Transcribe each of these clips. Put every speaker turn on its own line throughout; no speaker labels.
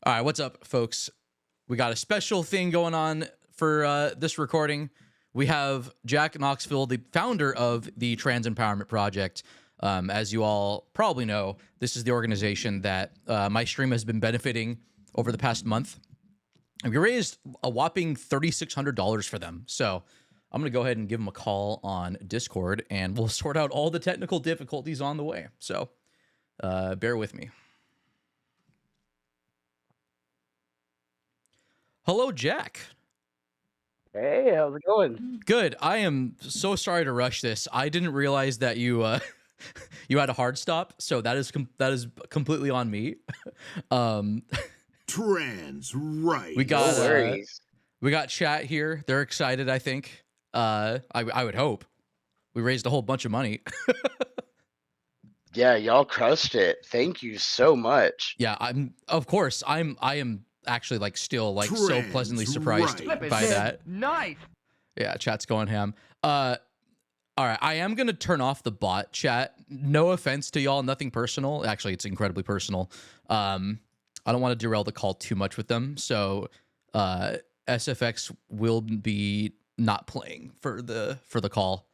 All right, what's up, folks? We got a special thing going on for this recording. We have Jack Knoxville, the founder of the Trans Empowerment Project. As you all probably know, this is the organization that my stream has been benefiting over the past month. And we raised a whopping $3,600 for them. So I'm going to go ahead and give them a call on Discord, and we'll sort out all the technical difficulties on the way. So bear with me. Hello, Jack.
Hey, how's it going?
Good. I am so sorry to rush this. I didn't realize that you you had a hard stop, so that is completely on me. um,
Trans right.
we got
No worries.
we got chat here. They're excited. I think. I would hope. We raised a whole bunch of money.
Yeah, y'all crushed it. Thank you so much.
Yeah, I am actually like still like so pleasantly surprised
right.
by that.
Nice.
Yeah, chat's going ham. All right, I am gonna turn off the bot chat. No offense to y'all, nothing personal. Actually, it's incredibly personal. I don't want to derail the call too much with them. So, SFX will be not playing for the call.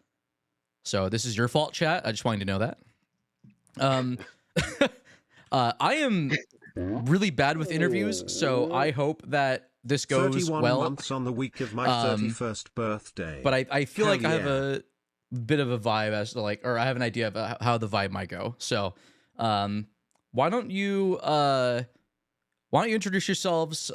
So this is your fault, chat. I just wanted to know that. I am really bad with interviews, so I hope that this goes
31
well.
months on the week of my 31st birthday.
But I feel
Hell
like I have
yeah.
a bit of a vibe as to like, or I have an idea of how the vibe might go. So, why don't you introduce yourselves?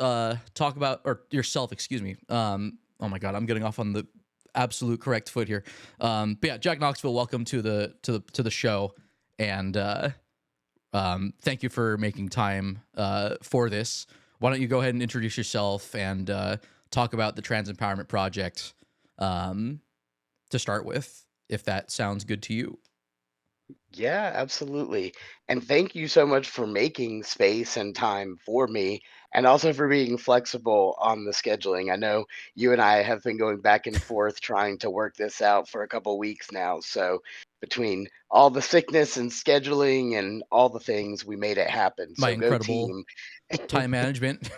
Talk about or yourself, excuse me. Oh my God, I'm getting off on the absolute correct foot here. But yeah, Jack Knoxville, welcome to the show, and thank you for making time for this. Why don't you go ahead and introduce yourself and talk about the Trans Empowerment Project to start with, if that sounds good to you.
Yeah, absolutely. And thank you so much for making space and time for me, and also for being flexible on the scheduling. I know you and I have been going back and forth trying to work this out for a couple weeks now. So between all the sickness and scheduling and all the things, we made it happen.
My
So go
incredible
team.
time management.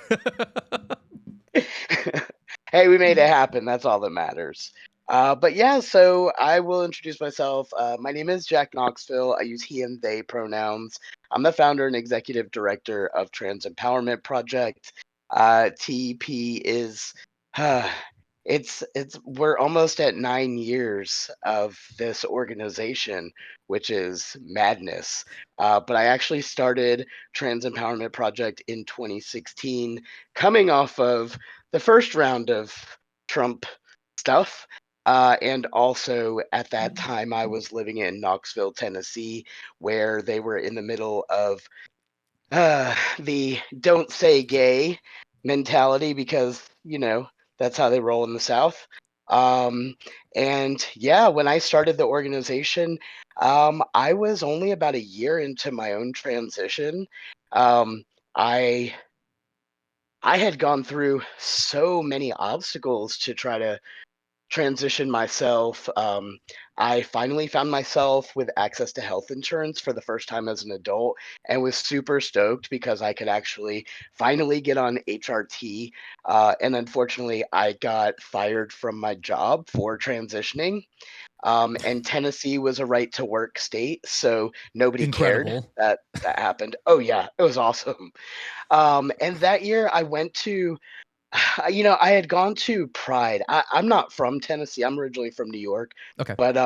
Hey, we made it happen. That's all that matters. But yeah, so I will introduce myself. My name is Jack Knoxville. I use he and they pronouns. I'm the founder and executive director of Trans Empowerment Project. TEP is, it's we're almost at 9 years of this organization, which is madness. But I actually started Trans Empowerment Project in 2016, coming off of the first round of Trump stuff. And also at that time, I was living in Knoxville, Tennessee, where they were in the middle of the don't say gay mentality because, that's how they roll in the South. Um, and yeah, when I started the organization, I was only about a year into my own transition. Um, I I had gone through so many obstacles to try to transition myself. I finally found myself with access to health insurance for the first time as an adult and was super stoked because I could actually finally get on HRT. And unfortunately, I got fired from my job for transitioning. And Tennessee was a right to work state, so nobody cared
Incredible.
that that happened. Oh, yeah, it was awesome. And that year I went to I had gone to Pride. I'm not from Tennessee. I'm originally from New York,
Okay.
but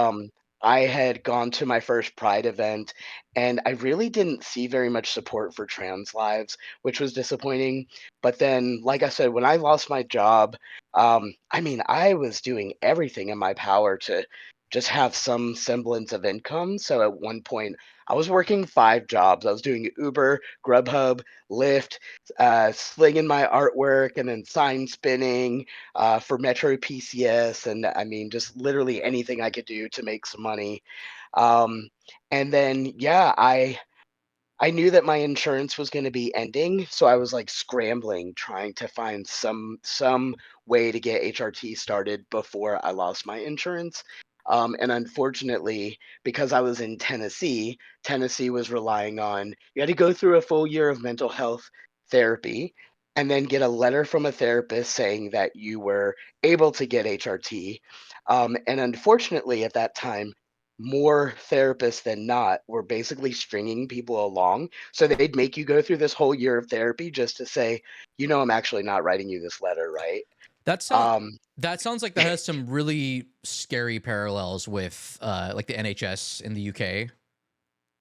I had gone to my first Pride event, and I really didn't see very much support for trans lives, which was disappointing. But then, like I said, when I lost my job, I mean, I was doing everything in my power to just have some semblance of income. So at one point, I was working 5 jobs. I was doing Uber, Grubhub, Lyft, slinging my artwork and then sign spinning for Metro PCS. And I mean, just literally anything I could do to make some money. Um, and then, yeah, I knew that my insurance was going to be ending, so I was like scrambling, trying to find some way to get HRT started before I lost my insurance. And unfortunately, because I was in Tennessee, Tennessee was relying on you had to go through a full year of mental health therapy and then get a letter from a therapist saying that you were able to get HRT. And unfortunately, at that time, more therapists than not were basically stringing people along. So they'd make you go through this whole year of therapy just to say, I'm actually not writing you this letter, right?
That sound
Um,
that sounds like that has some really scary parallels with like the NHS in the UK,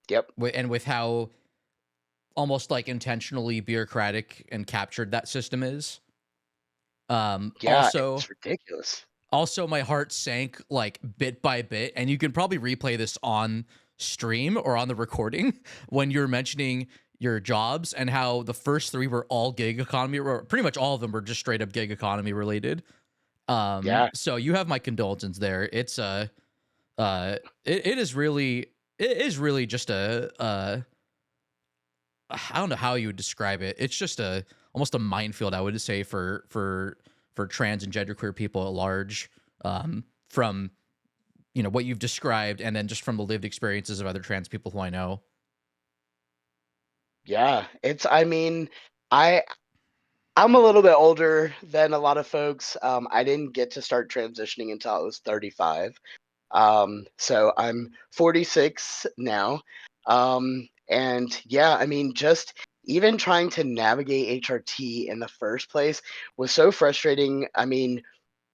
yep.
and with how almost like intentionally bureaucratic and captured that system is. Um,
Yeah,
also,
it's ridiculous.
also my heart sank like bit by bit, and you can probably replay this on stream or on the recording when you're mentioning your jobs and how the first three were all gig economy, or pretty much all of them were just straight up gig economy related.
Yeah.
So you have my condolences there. It's it is really just I don't know how you would describe it. It's just almost a minefield, I would say, for trans and genderqueer people at large. From what you've described, and then just from the lived experiences of other trans people who I know.
Yeah. I mean, I I'm a little bit older than a lot of folks. I didn't get to start transitioning until I was 35. So I'm 46 now. And yeah, I mean, just even trying to navigate HRT in the first place was so frustrating. I mean,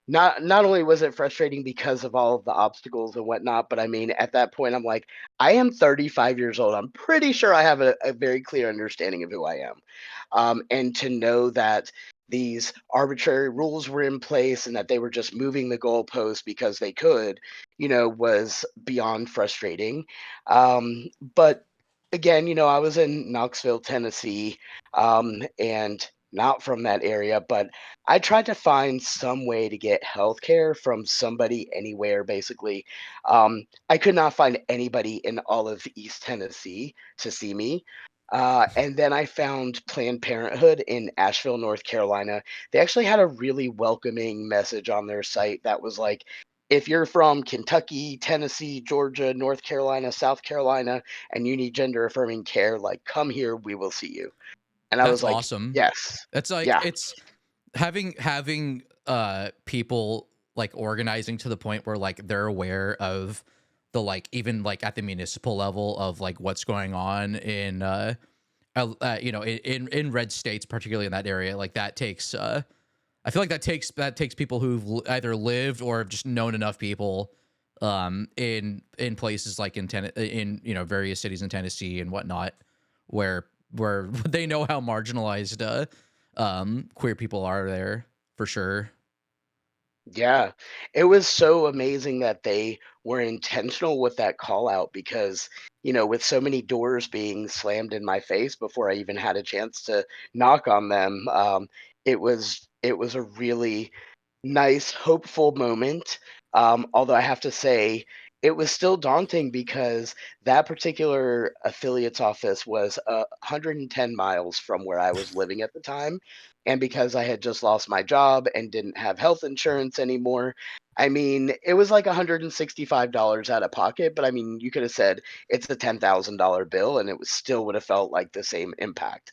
not only was it frustrating because of all of the obstacles and whatnot, but I mean, at that point, I'm like, I am 35 years old. I'm pretty sure I have a very clear understanding of who I am. And to know that these arbitrary rules were in place and that they were just moving the goalposts because they could, was beyond frustrating. But again, I was in Knoxville, Tennessee, and not from that area, but I tried to find some way to get healthcare from somebody anywhere, basically. I could not find anybody in all of East Tennessee to see me. And then I found Planned Parenthood in Asheville, North Carolina. They actually had a really welcoming message on their site that was like, if you're from Kentucky, Tennessee, Georgia, North Carolina, South Carolina, and you need gender affirming care, like come here, we will see you. And I
That's
was like,
awesome.
yes,
It's like
yeah.
it's having people like organizing to the point where like they're aware of the like even like at the municipal level of like what's going on in in red states, particularly in that area. Like that takes I feel like that takes people who've either lived or have just known enough people in places like in various cities in Tennessee and whatnot, where they know how marginalized queer people are there, for sure.
Yeah, it was so amazing that they were intentional with that call out because, with so many doors being slammed in my face before I even had a chance to knock on them, it was a really nice, hopeful moment. Although I have to say, it was still daunting because that particular affiliate's office was 110 miles from where I was living at the time. And because I had just lost my job and didn't have health insurance anymore, I mean, it was like $165 out of pocket. But I mean, you could have said it's a $10,000 bill and it was still would have felt like the same impact.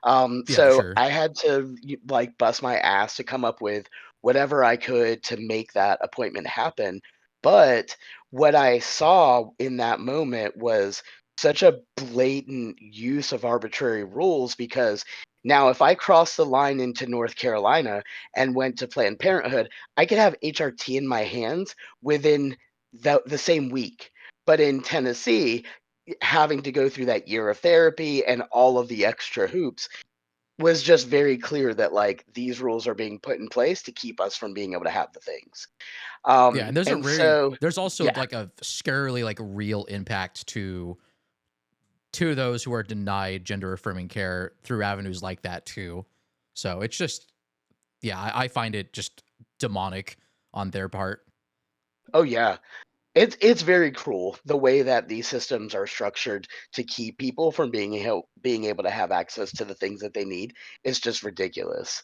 Yeah, for
So
sure.
I had to like bust my ass to come up with whatever I could to make that appointment happen. But what I saw in that moment was such a blatant use of arbitrary rules because now if I crossed the line into North Carolina and went to Planned Parenthood, I could have HRT in my hands within the same week. But in Tennessee, having to go through that year of therapy and all of the extra hoops was just very clear that like these rules are being put in place to keep us from being able to have the things.
Yeah, and
And so
there's also
yeah.
like a scarily like real impact to those who are denied gender affirming care through avenues like that too. So it's just, yeah, I find it just demonic on their part.
Oh yeah. It's very cruel the way that these systems are structured to keep people from being able to have access to the things that they need. It's just ridiculous.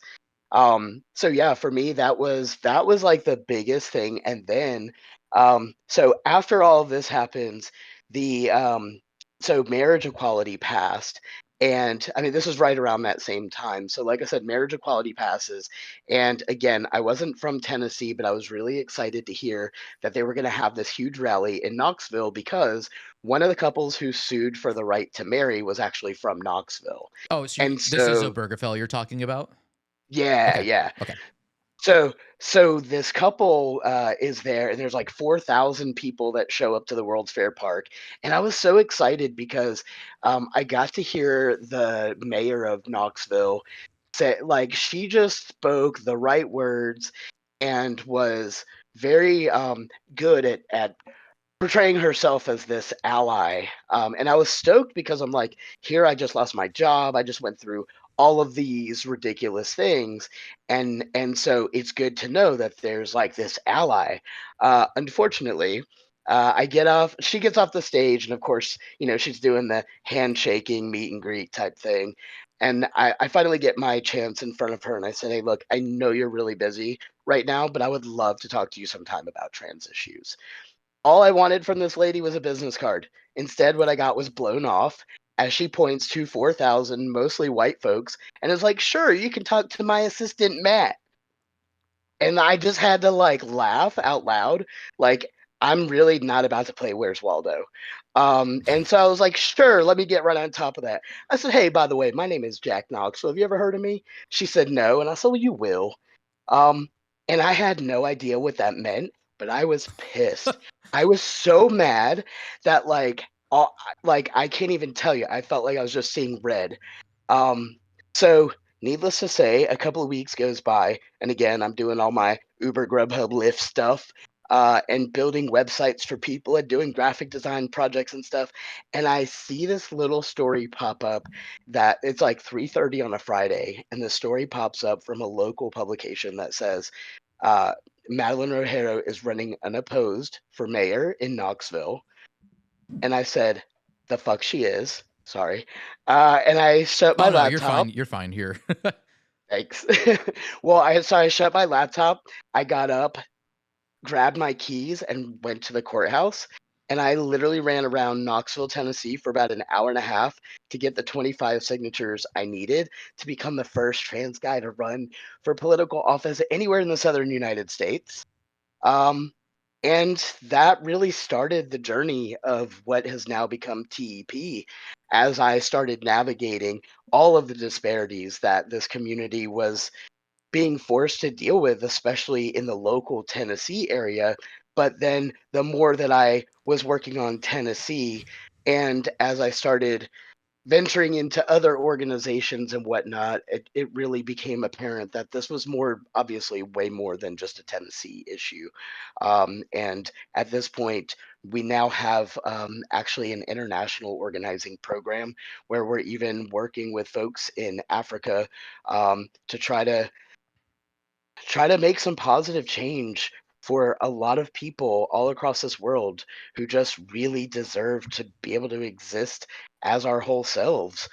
So yeah, for me that was like the biggest thing. And then so after all of this happens, the so marriage equality passed And I mean, this is right around that same time. So, like I said, marriage equality passes. And again, I wasn't from Tennessee, but I was really excited to hear that they were going to have this huge rally in Knoxville because one of the couples who sued for the right to marry was actually from Knoxville.
Oh, so
And
this is
so,
Obergefell you're talking about?
yeah,
Okay.
yeah.
Okay.
So this couple is there, and there's like 4,000 people that show up to the World's Fair Park, and I was so excited because I got to hear the mayor of Knoxville say, like, she just spoke the right words and was very good at portraying herself as this ally. And I was stoked because I'm like, here I just lost my job. I just went through all of these ridiculous things. And so it's good to know that there's like this ally. Unfortunately, I get off, she gets off the stage, and of course, she's doing the handshaking meet and greet type thing. And I finally get my chance in front of her, and I said, hey, look, I know you're really busy right now, but I would love to talk to you sometime about trans issues. All I wanted from this lady was a business card. Instead, what I got was blown off as she points to 4,000 mostly white folks and is like, sure, you can talk to my assistant, Matt. And I just had to like laugh out loud. Like, I'm really not about to play Where's Waldo. And so I was like, sure, let me get right on top of that. I said, hey, by the way, my name is Jack Knoxville. Have you ever heard of me? She said, no. And I said, well, you will. Um, and I had no idea what that meant, but I was pissed. I was so mad that like I can't even tell you. I felt like I was just seeing red. So needless to say, a couple of weeks goes by, and again, I'm doing all my Uber, Grubhub, Lyft stuff, and building websites for people and doing graphic design projects and stuff. And I see this little story pop up that it's like 3:30 on a Friday, and the story pops up from a local publication that says, uh, Madeline Rogero is running unopposed for mayor in Knoxville. And I said, the fuck she is. Sorry. And I shut my
Oh no, you're fine.
laptop.
You're fine here.
Thanks. Well, I shut my laptop. I got up, grabbed my keys, and went to the courthouse. And I literally ran around Knoxville, Tennessee for about an hour and a half to get the 25 signatures I needed to become the first trans guy to run for political office anywhere in the southern United States. Um, and that really started the journey of what has now become TEP as I started navigating all of the disparities that this community was being forced to deal with, especially in the local Tennessee area. But then the more that I was working on Tennessee, and as I started venturing into other organizations and whatnot, it really became apparent that this was more obviously way more than just a Tennessee issue. And at this point, we now have actually an international organizing program where we're even working with folks in Africa to try to make some positive change for a lot of people all across this world who just really deserve to be able to exist as our whole selves.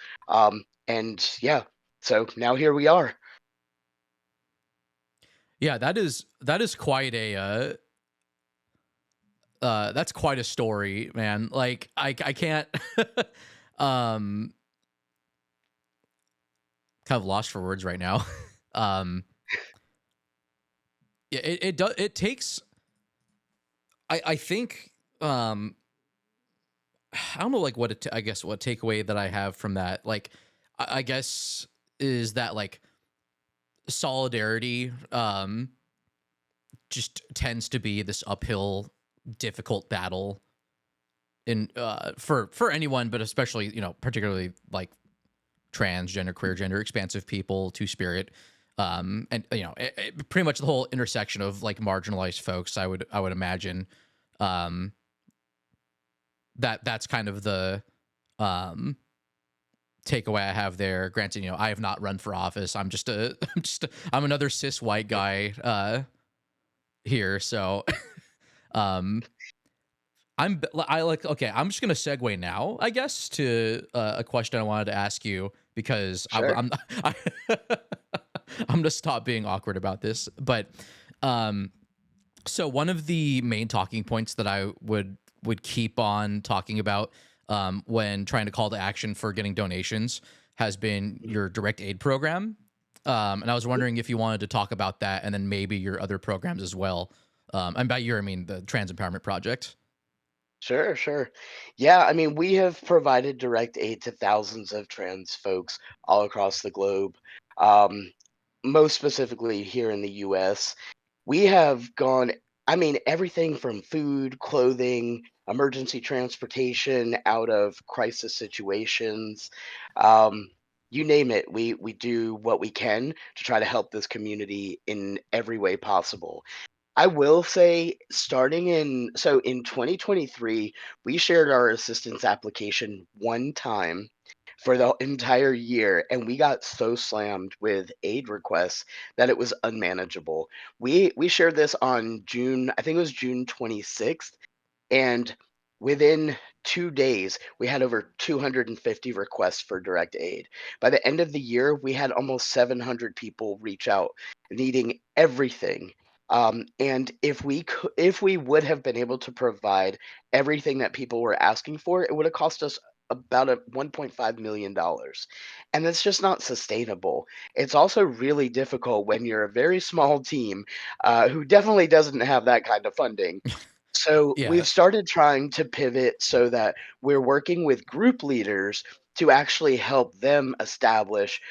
And yeah, so now here we are.
Yeah, that is quite a that's quite a story, man. Like I can't um kind of lost for words right now. um yeah, it does it takes I think I don't know like what I guess what takeaway that I have from that, like I guess is that like solidarity just tends to be this uphill difficult battle in for anyone, but especially, particularly like transgender, queer gender, expansive people, two-spirit, and pretty much the whole intersection of like marginalized folks. I would imagine um, that's kind of the takeaway I have there. Granted, I have not run for office. I'm just I'm another cis white guy here. So um, I like, okay, I'm just gonna segue now, I guess, to a question I wanted to ask you because
Sure.
I, I'm gonna stop being awkward about this. But so one of the main talking points that I would keep on talking about when trying to call to action for getting donations has been your direct aid program. And I was wondering if you wanted to talk about that and then maybe your other programs as well. And by your, I mean the Trans Empowerment Project.
Sure, sure. Yeah, I mean, we have provided direct aid to thousands of trans folks all across the globe. Um, Most specifically here in the US, we have gone, I mean, everything from food, clothing, emergency transportation out of crisis situations. Um, you name it, we do what we can to try to help this community in every way possible. I will say, in 2023, we shared our assistance application one time for the entire year, and we got so slammed with aid requests that it was unmanageable. We shared this on June, I think it was June 26th, and within 2 days, we had over 250 requests for direct aid. By the end of the year, we had almost 700 people reach out needing everything. And if we would have been able to provide everything that people were asking for, it would have cost us about a $1.5 million. And that's just not sustainable. It's also really difficult when you're a very small team who definitely doesn't have that kind of funding. So
Yeah.
we've started trying to pivot so that we're working with group leaders to actually help them establish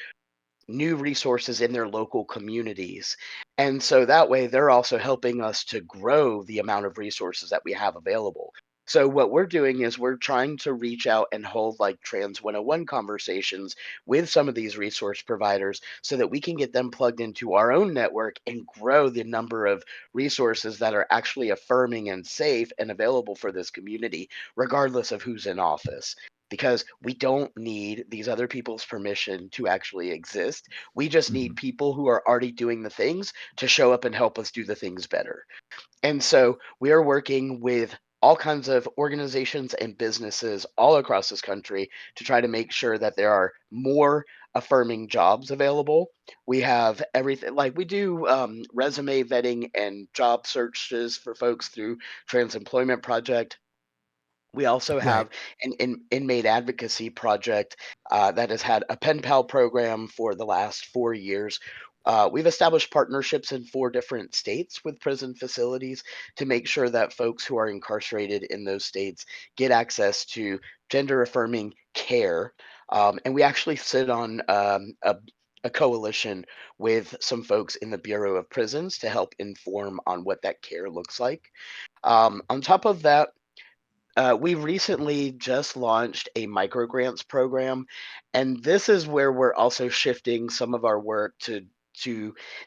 new resources in their local communities. And so that way they're also helping us to grow the amount of resources that we have available. So what we're doing is we're trying to reach out and hold like Trans 101 conversations with some of these resource providers so that we can get them plugged into our own network and grow the number of resources that are actually affirming and safe and available for this community, regardless of who's in office, because we don't need these other people's permission to actually exist. We just
Hmm.
need people who are already doing the things to show up and help us do the things better. And so we are working with all kinds of organizations and businesses all across this country to try to make sure that there are more affirming jobs available. We have everything, like we do resume vetting and job searches for folks through Trans Employment Project. We also
Right.
have an inmate advocacy project that has had a pen pal program for the last 4 years. We've established partnerships in 4 different states with prison facilities to make sure that folks who are incarcerated in those states get access to gender affirming care. And we actually sit on a coalition with some folks in the Bureau of Prisons to help inform on what that care looks like. On top of that, we recently just launched a microgrants program, and this is where we're also shifting some of our work to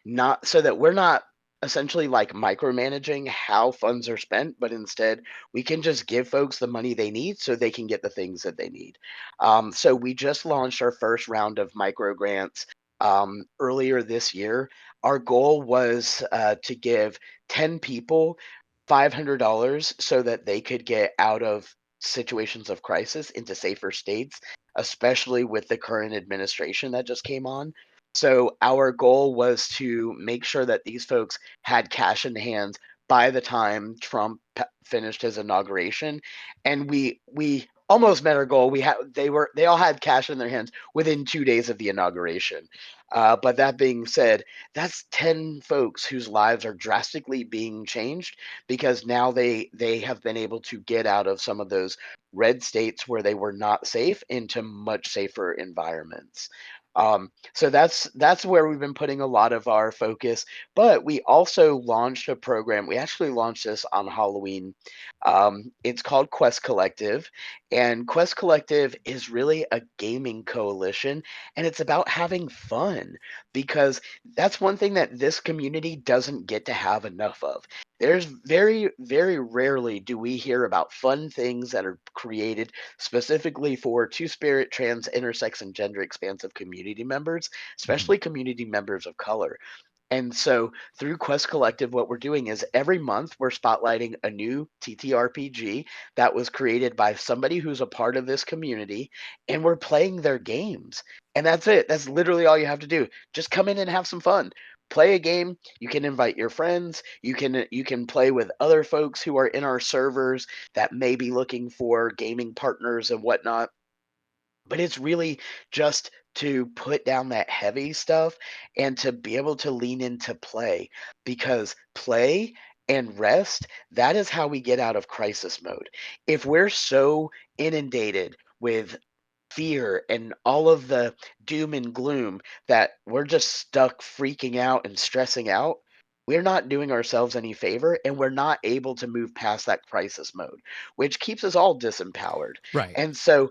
not so that we're not essentially like micromanaging how funds are spent, but instead we can just give folks the money they need so they can get the things that they need. So we just launched our first round of microgrants earlier this year. Our goal was to give 10 people $500 so that they could get out of situations of crisis into safer states, especially with the current administration that just came on. So our goal was to make sure that these folks had cash in hand by the time Trump finished his inauguration, and we almost met our goal. They all had cash in their hands within 2 days of the inauguration. But that being said, that's 10 folks whose lives are drastically being changed because now they have been able to get out of some of those red states where they were not safe into much safer environments. So that's where we've been putting a lot of our focus. But we also launched a program. We actually launched this on Halloween. It's called Quest Collective, and Quest Collective is really a gaming coalition, and it's about having fun because that's one thing that this community doesn't get to have enough of. There's very, very rarely do we hear about fun things that are created specifically for two spirit, trans, intersex, and gender expansive community members,
Hmm.
especially community members of color. And so through Quest Collective, what we're doing is every month we're spotlighting a new TTRPG that was created by somebody who's a part of this community, and we're playing their games. And that's it. That's literally all you have to do. Just come in and have some fun. play a game, you can invite your friends, you can play with other folks who are in our servers that may be looking for gaming partners and whatnot. But it's really just to put down that heavy stuff and to be able to lean into play, because play and rest, that is how we get out of crisis mode. If we're so inundated with fear and all of the doom and gloom that we're just stuck freaking out and stressing out, we're not doing ourselves any favor, and we're not able to move past that crisis mode, which keeps us all disempowered.
Right.
And so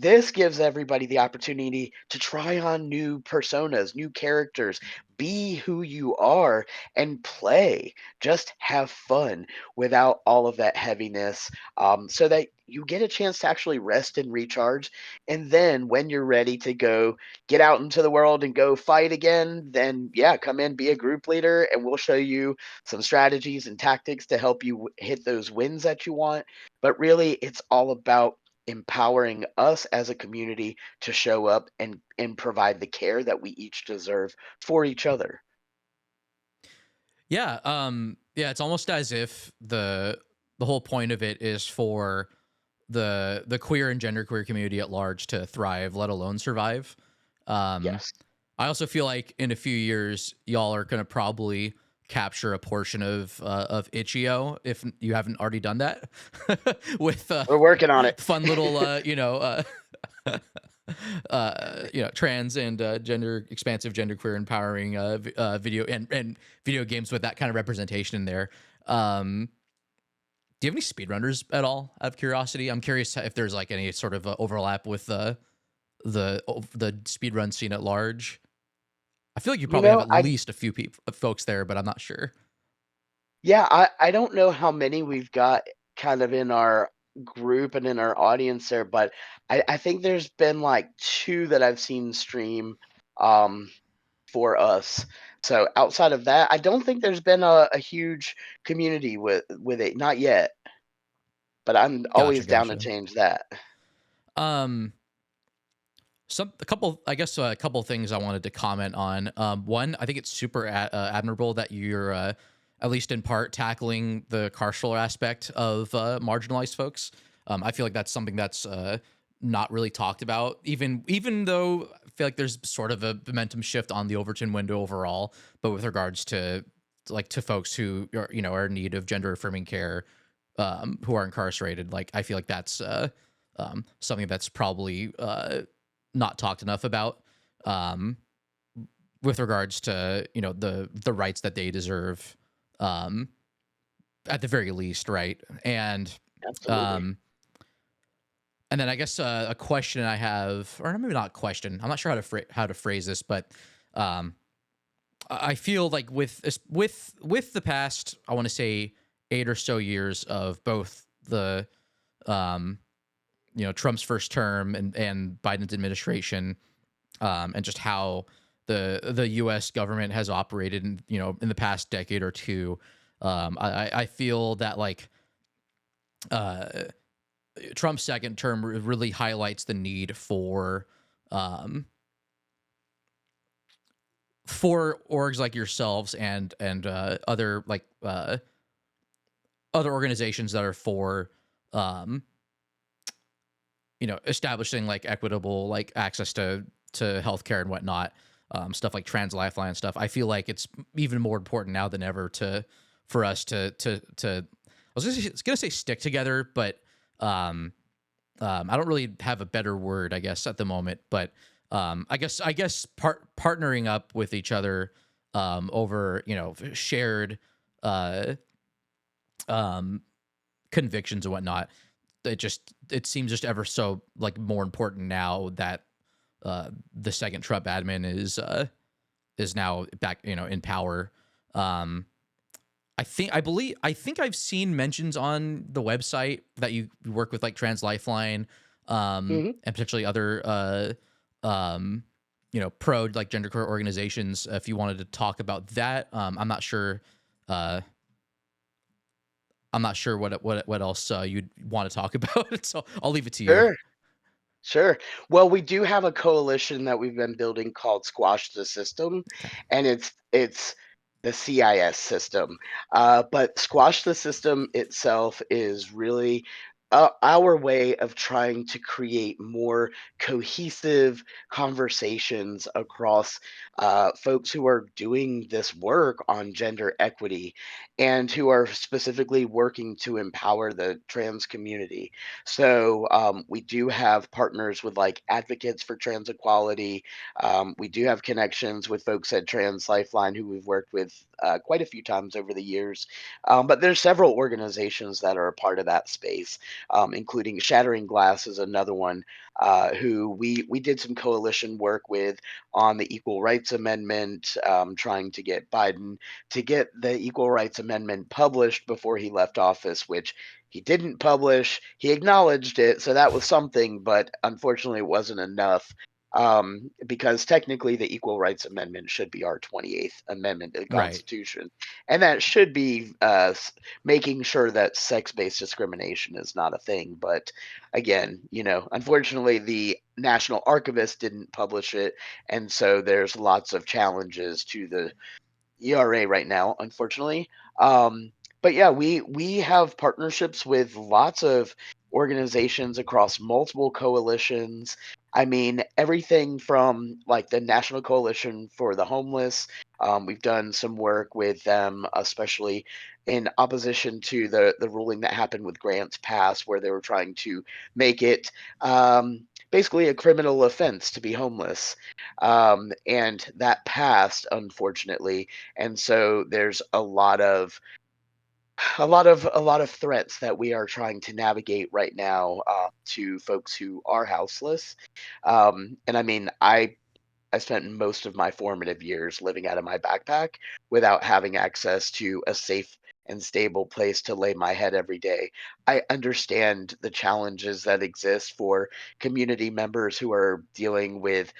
this gives everybody the opportunity to try on new personas, new characters, be who you are, and play. Just have fun without all of that heaviness, so that you get a chance to actually rest and recharge. And then when you're ready to go get out into the world and go fight again, then yeah, come in, be a group leader, and we'll show you some strategies and tactics to help you hit those wins that you want. But really, it's all about empowering us as a community to show up and provide the care that we each deserve for each other.
Yeah. Yeah. It's almost as if the whole point of it is for the queer and genderqueer community at large to thrive, let alone survive. Um,
Yes.
I also feel like in a few years, y'all are gonna probably capture a portion of Itch.io if you haven't already done that with
We're working on it.
fun little trans and gender expansive, genderqueer, empowering video and video games with that kind of representation in there. Do you have any speedrunners at all? Out of curiosity, I'm curious if there's like any sort of overlap with the speedrun scene at large. I feel like you
You
probably have
know,
at
I
least a few people, folks there, but I'm not sure.
Yeah, I don't know how many we've got kind of in our group and in our audience there, but I think there's been like two that I've seen stream um for us. So outside of that, I don't think there's been a huge community with it, not yet. But I'm
Gotcha,
always down to
gotcha.
change that.
Um, a couple, I guess, a couple things I wanted to comment on. One, I think it's super admirable that you're at least in part tackling the carceral aspect of marginalized folks. I feel like that's something that's not really talked about, even though I feel like there's sort of a momentum shift on the Overton window overall, but with regards to to folks who are are in need of gender affirming care, who are incarcerated, like I feel like that's something that's probably not talked enough about, um, with regards to the rights that they deserve, um, at the very least, right?
Absolutely.
Um, and then I guess a question I have, or maybe not a question, I'm not sure how to phrase this, but um, I feel like with the past, I want to say 8 or so years of both the um, Trump's first term and Biden's administration, and just how the U.S. government has operated in the past decade or two. I feel that uh, Trump's second term really highlights the need um, for orgs like yourselves and other organizations that are for um, establishing like equitable access to healthcare and whatnot, stuff like Trans Lifeline stuff. I feel like it's even more important now than ever for us to I was gonna say stick together, but I don't really have a better word, I guess, at the moment. But I guess partnering up with each other over shared uh, um, convictions and whatnot. It seems just ever so more important now that the second Trump admin is now back in power. Um, I think I've seen mentions on the website that you work with like Trans Lifeline,
Hmm.
and potentially other pro genderqueer organizations. If you wanted to talk about that, Uh, I'm not sure what else you'd want to talk about, so I'll leave it to you.
Sure. Sure. Well, we do have a coalition that we've been building called Squash the System,
Okay.
and it's the CIS system. But Squash the System itself is really our way of trying to create more cohesive conversations across folks who are doing this work on gender equity and who are specifically working to empower the trans community. So we do have partners with like advocates for trans equality. We do have connections with folks at Trans Lifeline who we've worked with quite a few times over the years. But there's several organizations that are a part of that space, including Shattering Glass is another one who we did some coalition work with on the Equal Rights Amendment, trying to get Biden to get the Equal Rights Amendment published before he left office, which he didn't publish. He acknowledged it, so that was something, but unfortunately, it wasn't enough. Because technically, the Equal Rights Amendment should be our 28th Amendment to the
Right.
Constitution, and that should be making sure that sex-based discrimination is not a thing. But again, unfortunately, the National Archivist didn't publish it, and so there's lots of challenges to the ERA right now, unfortunately. But yeah, we have partnerships with lots of organizations across multiple coalitions. I mean, everything from like the National Coalition for the Homeless. We've done some work with them, especially in opposition to the ruling that happened with Grants Pass, where they were trying to make it basically a criminal offense to be homeless. And that passed, unfortunately, and so there's a lot of threats that we are trying to navigate right now to folks who are houseless. And I mean, I spent most of my formative years living out of my backpack without having access to a safe and stable place to lay my head every day. I understand the challenges that exist for community members who are dealing with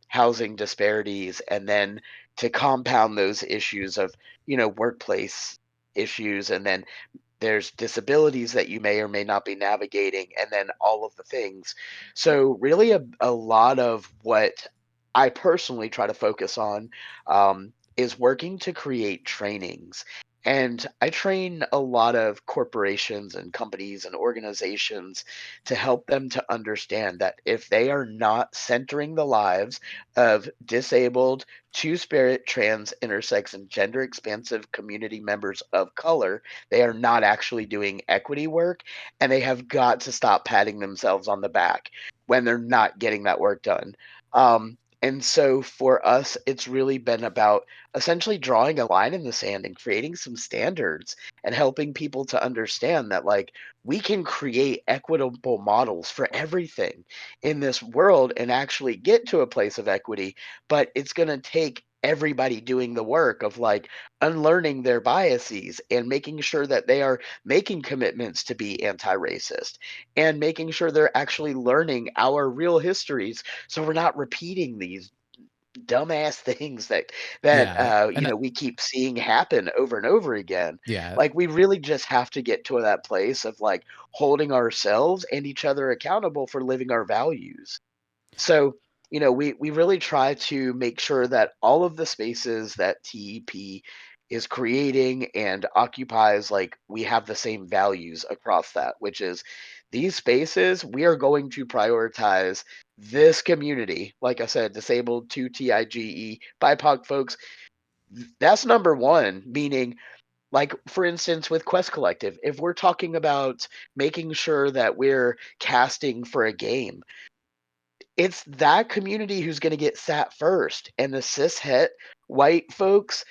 housing disparities, and then to compound those issues of, workplace issues, and then there's disabilities that you may or may not be navigating, and then all of the things. So, really, a lot of what I personally try to focus on is working to create trainings. And I train a lot of corporations and companies and organizations to help them to understand that if they are not centering the lives of disabled, two spirit, trans, intersex, and gender expansive community members of color, they are not actually doing equity work, and they have got to stop patting themselves on the back when they're not getting that work done. And so for us, it's really been about essentially drawing a line in the sand and creating some standards and helping people to understand that, like, we can create equitable models for everything in this world and actually get to a place of equity, but it's going to take everybody doing the work of like unlearning their biases and making sure that they are making commitments to be anti-racist and making sure they're actually learning our real histories, so we're not repeating these dumbass things that
Yeah. And
we keep seeing happen over and over again.
yeah.
Like, we really just have to get to that place of like holding ourselves and each other accountable for living our values. So, we really try to make sure that all of the spaces that TEP is creating and occupies, like, we have the same values across that, which is these spaces, we are going to prioritize this community. Like I said, disabled, 2TIGE, BIPOC folks, that's number one, meaning, like, for instance, with Quest Collective, if we're talking about making sure that we're casting for a game, it's that community who's going to get sat first, and the cis het white folks,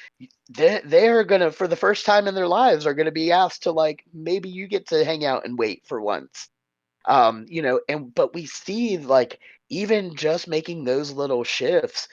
they're going to, for the first time in their lives, are going to be asked to, like, maybe you get to hang out and wait for once. And but we see, like, even just making those little shifts,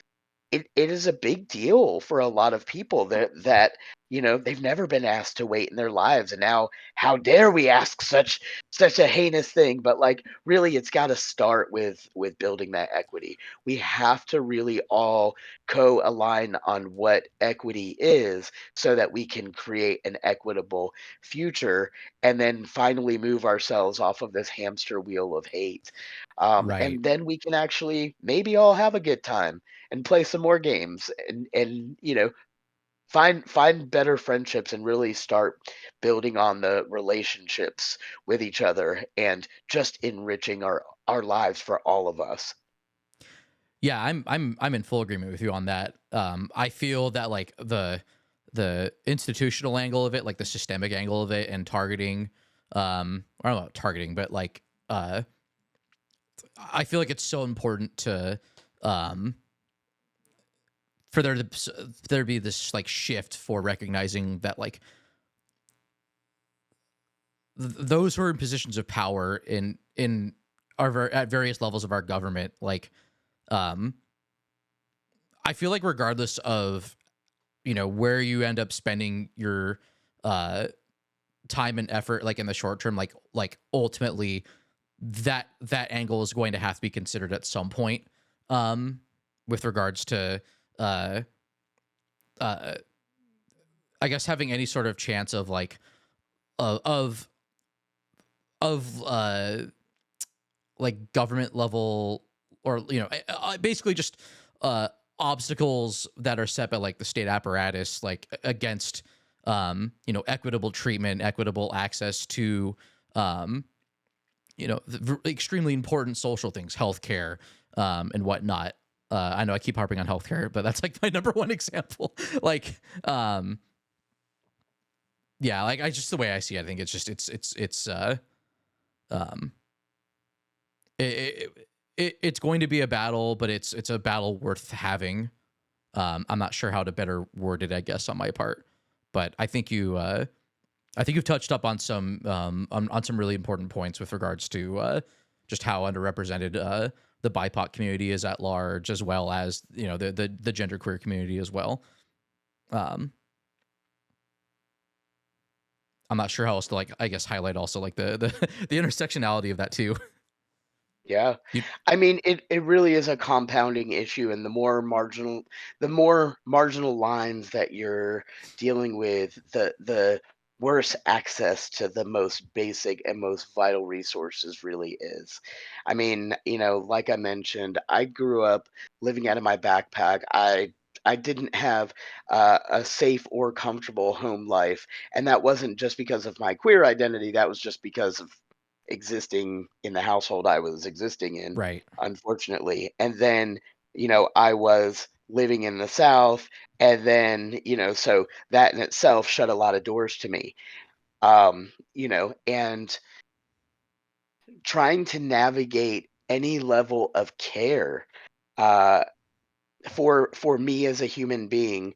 it is a big deal for a lot of people that they've never been asked to wait in their lives, and now how dare we ask such a heinous thing? But like, really, it's got to start with building that equity. We have to really all co-align on what equity is, so that we can create an equitable future, and then finally move ourselves off of this hamster wheel of hate.
Right.
And then we can actually maybe all have a good time and play some more games, and find better friendships, and really start building on the relationships with each other, and just enriching our lives for all of us.
Yeah, I'm in full agreement with you on that. I feel that like the institutional angle of it, like the systemic angle of it, and targeting, I don't know about targeting, but like I feel like it's so important to um for there to be this like shift for recognizing that like those who are in positions of power in at various levels of our government, like um I feel like regardless of where you end up spending your uh time and effort, like in the short term, like ultimately that angle is going to have to be considered at some point, um with regards to uh uh I guess having any sort of chance of like of of like government level, or basically just uh obstacles that are set by like the state apparatus, like against equitable treatment, equitable access to extremely important social things, healthcare, and whatnot. I know I keep harping on healthcare, but that's like my number one example. Like yeah, like I just, the way I see it, I think it's just it's um it's going to be a battle, but it's a battle worth having. I'm not sure how to better word it, I guess, on my part, but I think you've touched up on some on some really important points with regards to just how underrepresented the BIPOC community is at large, as well as the genderqueer community as well. Um, I'm not sure how else to, like, I guess, highlight also like the intersectionality of that too.
Yeah.
You,
I mean, it really is a compounding issue, and the more marginal lines that you're dealing with, the worse access to the most basic and most vital resources really is. I mean, like I mentioned, I grew up living out of my backpack. I didn't have a safe or comfortable home life, and that wasn't just because of my queer identity. That was just because of existing in the household I was existing in,
right.
unfortunately. And then, I was living in the South, and then, so that in itself shut a lot of doors to me. And trying to navigate any level of care, uh, for me as a human being,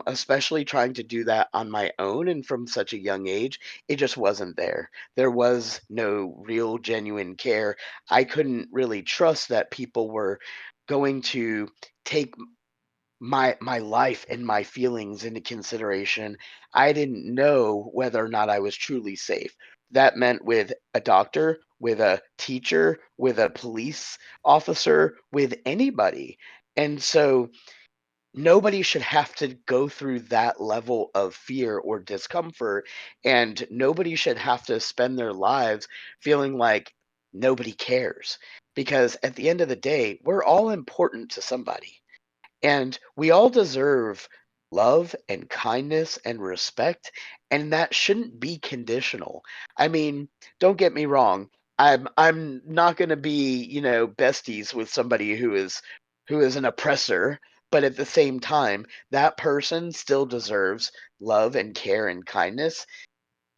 especially trying to do that on my own and from such a young age, it just wasn't there. There was no real genuine care. I couldn't really trust that people were going to take my life and my feelings into consideration. I didn't know whether or not I was truly safe. That meant with a doctor, with a teacher, with a police officer, with anybody. And so nobody should have to go through that level of fear or discomfort, and nobody should have to spend their lives feeling like nobody cares, because at the end of the day, we're all important to somebody, and we all deserve love and kindness and respect, and that shouldn't be conditional. I mean, don't get me wrong. I'm not going to be, besties with somebody who is an oppressor, but at the same time, that person still deserves love and care and kindness,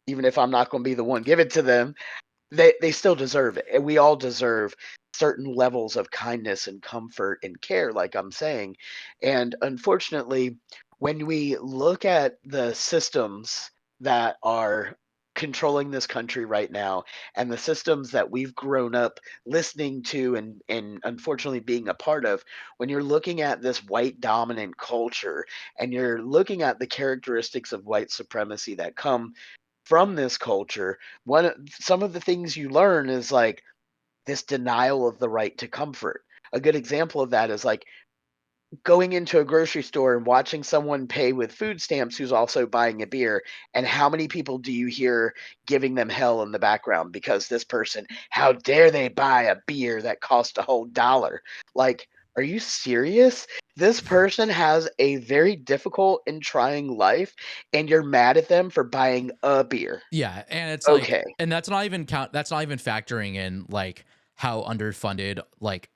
even if I'm not going to be the one give it to them. They still deserve it, and we all deserve certain levels of kindness and comfort and care, like I'm saying. And unfortunately, when we look at the systems that are controlling this country right now, and the systems that we've grown up listening to and unfortunately being a part of, when you're looking at this white dominant culture and you're looking at the characteristics of white supremacy that come from this culture, some of the things you learn is like this denial of the right to comfort. A good example of that is like going into a grocery store and watching someone pay with food stamps who's also buying a beer, and how many people do you hear giving them hell in the background because this person, how dare they buy a beer that cost a whole dollar? Like, are you serious? This person has a very difficult and trying life, and you're mad at them for buying a beer.
Yeah, and it's like,
Okay.
and that's not even factoring in like how underfunded like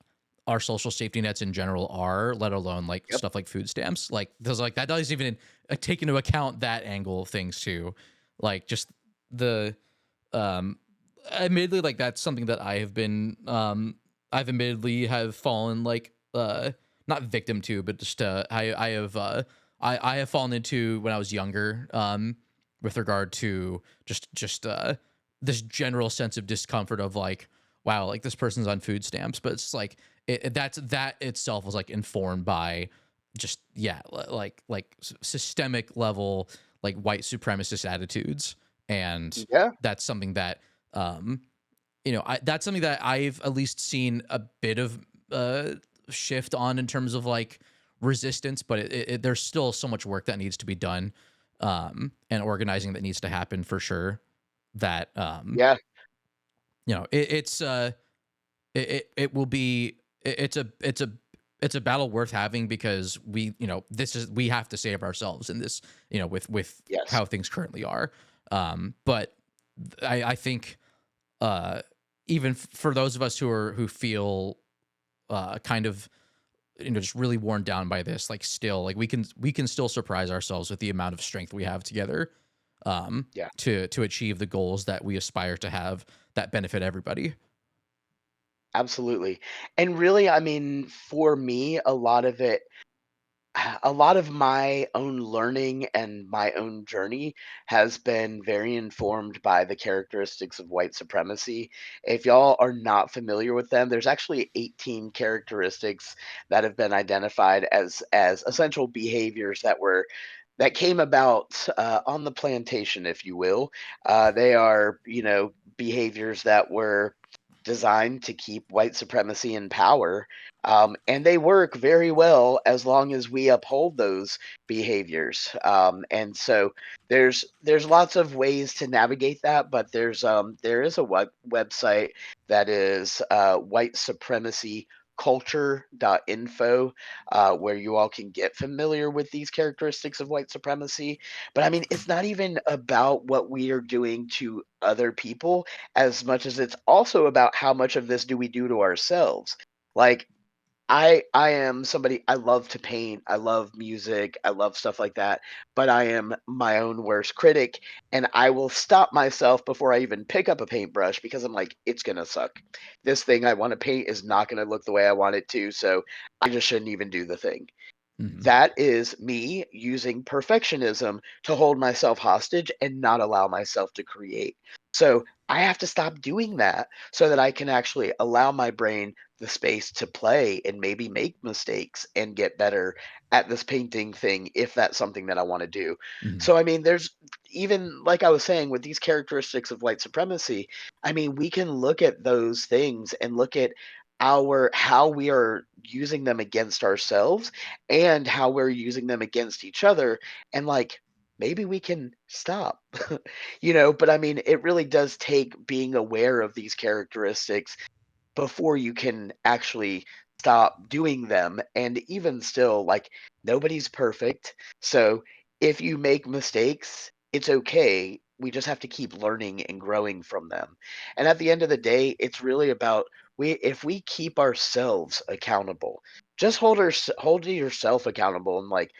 our social safety nets in general are, let alone like
Yep.
stuff like food stamps. Like there's like that doesn't even take into account that angle of things too. Like just the admittedly, like that's something that I have been I've admittedly have fallen like not victim to, but just I have I have fallen into when I was younger with regard to just this general sense of discomfort of like, wow, like this person's on food stamps, but it's like that itself was like informed by just systemic level like white supremacist attitudes. And
Yeah.
that's something that that's something that I've at least seen a bit of shift on in terms of like resistance, but there's still so much work that needs to be done, and organizing that needs to happen for sure. That
Yeah.
it will be it's a battle worth having, because we have to save ourselves in this, with
Yes.
how things currently are. But I think even for those of us who feel kind of just really worn down by this, like still like we can still surprise ourselves with the amount of strength we have together,
Yeah.
to achieve the goals that we aspire to have that benefit everybody.
Absolutely. And really, I mean, for me, a lot of my own learning and my own journey has been very informed by the characteristics of white supremacy. If y'all are not familiar with them, there's actually 18 characteristics that have been identified as essential behaviors that came about on the plantation, if you will. They are, behaviors that were designed to keep white supremacy in power, and they work very well as long as we uphold those behaviors. And so there's lots of ways to navigate that, but there is a website that is white supremacy culture.info, where you all can get familiar with these characteristics of white supremacy. But I mean, it's not even about what we are doing to other people as much as it's also about how much of this do we do to ourselves. Like, I am somebody, I love to paint, I love music, I love stuff like that, but I am my own worst critic, and I will stop myself before I even pick up a paintbrush because I'm like, it's gonna suck. This thing I want to paint is not gonna look the way I want it to, so I just shouldn't even do the thing.
Hmm.
That is me using perfectionism to hold myself hostage and not allow myself to create. So I have to stop doing that so that I can actually allow my brain the space to play and maybe make mistakes and get better at this painting thing if that's something that I want to do.
Hmm.
So, I mean, there's even, like I was saying, with these characteristics of white supremacy, I mean, we can look at those things and look at how we are using them against ourselves and how we're using them against each other, and like maybe we can stop. But I mean, it really does take being aware of these characteristics before you can actually stop doing them. And even still, like, nobody's perfect, so if you make mistakes, it's okay. We just have to keep learning and growing from them. And at the end of the day, it's really about, we if we keep ourselves accountable, just hold yourself accountable, and like,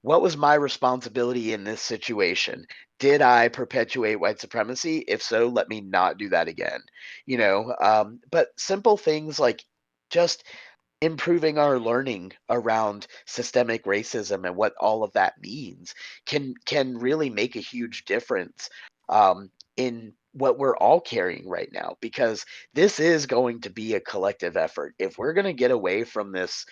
what was my responsibility in this situation? Did I perpetuate white supremacy? If so, let me not do that again. But simple things like just improving our learning around systemic racism and what all of that means can really make a huge difference. in what we're all carrying right now, because this is going to be a collective effort. If we're going to get away from this,